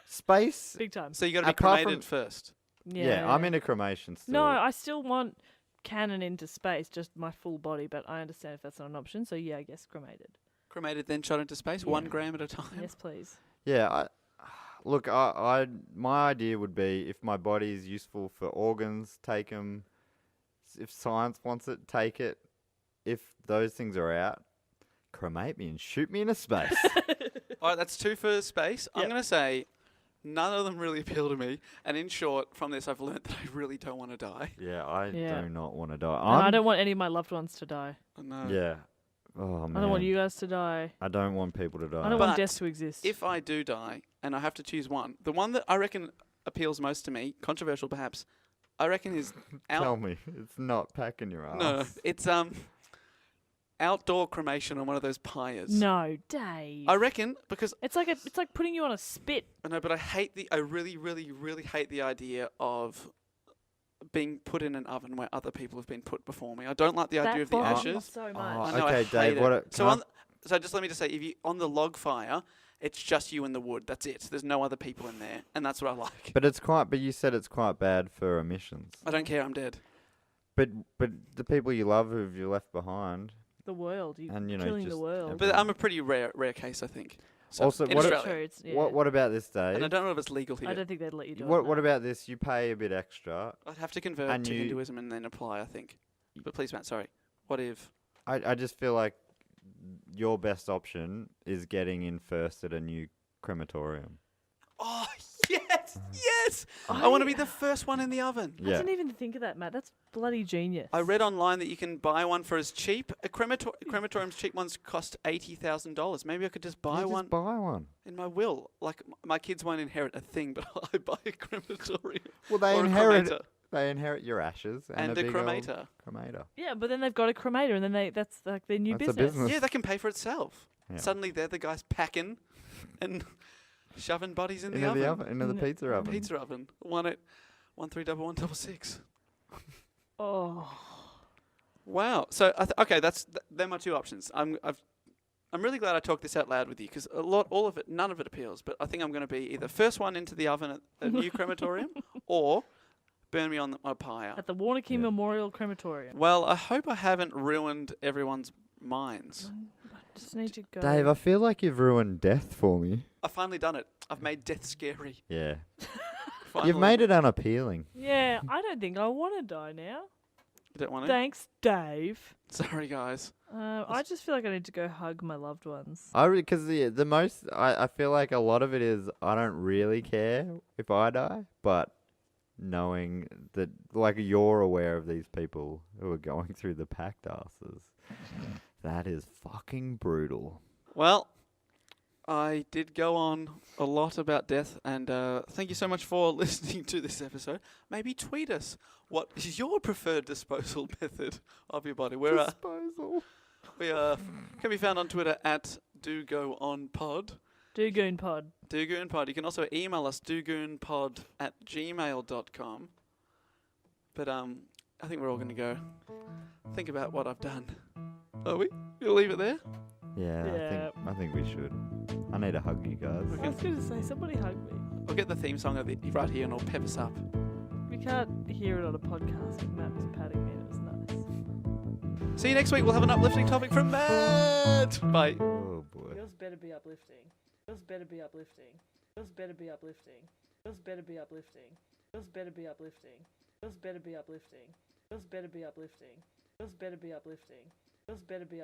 space. Big time. So you got to be Apart cremated from- first. Yeah, I'm into cremation still. No, I still want cannon into space, just my full body, but I understand if that's not an option. So yeah, I guess cremated. Cremated, then shot into space, Yeah. 1 gram at a time. Yes, please. Yeah, look, my idea would be if my body is useful for organs, take them. If science wants it, take it. If those things are out, cremate me and shoot me into space. All right, that's 2 for space. I'm Yep. going to say none of them really appeal to me. And in short, from this, I've learnt that I really don't want to die. Yeah, I Yeah. do not want to die. And I don't want any of my loved ones to die. I know. Yeah. Oh man. I don't want you guys to die. I don't want people to die. I don't But want death to exist. If I do die and I have to choose one, the one that I reckon appeals most to me, controversial perhaps, I reckon is Tell me, it's not packing your ass. No, it's outdoor cremation on one of those pyres. No, Dave. I reckon because It's like putting you on a spit. I know, but I really, really, really hate the idea of being put in an oven where other people have been put before me. I don't like the idea of the bothers me ashes. so much. I know, I okay, hate Dave. it. So just let me just say, if you on the log fire, it's just you and the wood. That's it. There's no other people in there, and that's what I like. But it's quite. But you said it's quite bad for emissions. I don't care. I'm dead. But the people you love who you left behind. The world. You're And, you know, killing the just world. But I'm a pretty rare case, I think. So Also, in what Australia. True, it's, yeah. What about this, Dave? And I don't know if it's legal here. I don't think they'd let you do it. What no. about this? You pay a bit extra. I'd have to convert And to you- Hinduism and then apply, I think. But please, Matt, sorry. What if... I just feel like your best option is getting in first at a new crematorium. Oh, yes! Yes! I want to be the first one in the oven. I didn't even think of that, Matt. That's bloody genius. I read online that you can buy one for as cheap. Crematorium's cheap ones cost $80,000. Maybe I could just buy Just one buy one. in my will. Like, my kids won't inherit a thing, but I buy a crematorium. Well, they or inherit. a cremator. They inherit your ashes and, And a a big old cremator. cremator. Yeah, but then they've got a cremator, and then that's like their new That's a business. business. Yeah, that can pay for itself. Yeah. Suddenly they're the guys packing and shoving bodies in Into the oven. into the pizza oven. Pizza oven. 1-813-111-66. Oh, Wow. So okay, they're my 2 options. I'm really glad I talked this out loud with you because none of it appeals. But I think I'm going to be either first one into the oven at a new crematorium, or burn me on my pyre. at the Warnocky Yeah. Memorial Crematorium. Well, I hope I haven't ruined everyone's minds. Just need to go. Dave, I feel like you've ruined death for me. I've finally done it. I've made death scary. Yeah. Finally. You've made it unappealing. Yeah, I don't think I want to die now. You don't want to? Thanks, Dave. Sorry, guys. I just feel like I need to go hug my loved ones. Because the most I feel like a lot of it is I don't really care if I die, but knowing that like you're aware of these people who are going through the packed asses, that is fucking brutal. Well, I did go on a lot about death, and thank you so much for listening to this episode. Maybe tweet us what is your preferred disposal method of your body. Disposal. We can be found on Twitter at DoGoOnPod. Doogoon Pod. DoGoonPod. You can also email us dogoonpod@gmail.com. But I think we're all going to go think about what I've done. Are we? You'll leave it there? Yeah, I think we should. I need to hug you guys. I was going to say, somebody hug me. We'll get the theme song right here and it'll pep us up. We can't hear it on a podcast, but Matt was patting me and it was nice. See you next week. We'll have an uplifting topic from Matt. Bye. Oh boy. Yours better be uplifting. Yours better be uplifting. Yours better be uplifting. Yours better be uplifting. Yours better be uplifting. Yours better be uplifting. Yours better be uplifting. Yours better be uplifting. Yours better be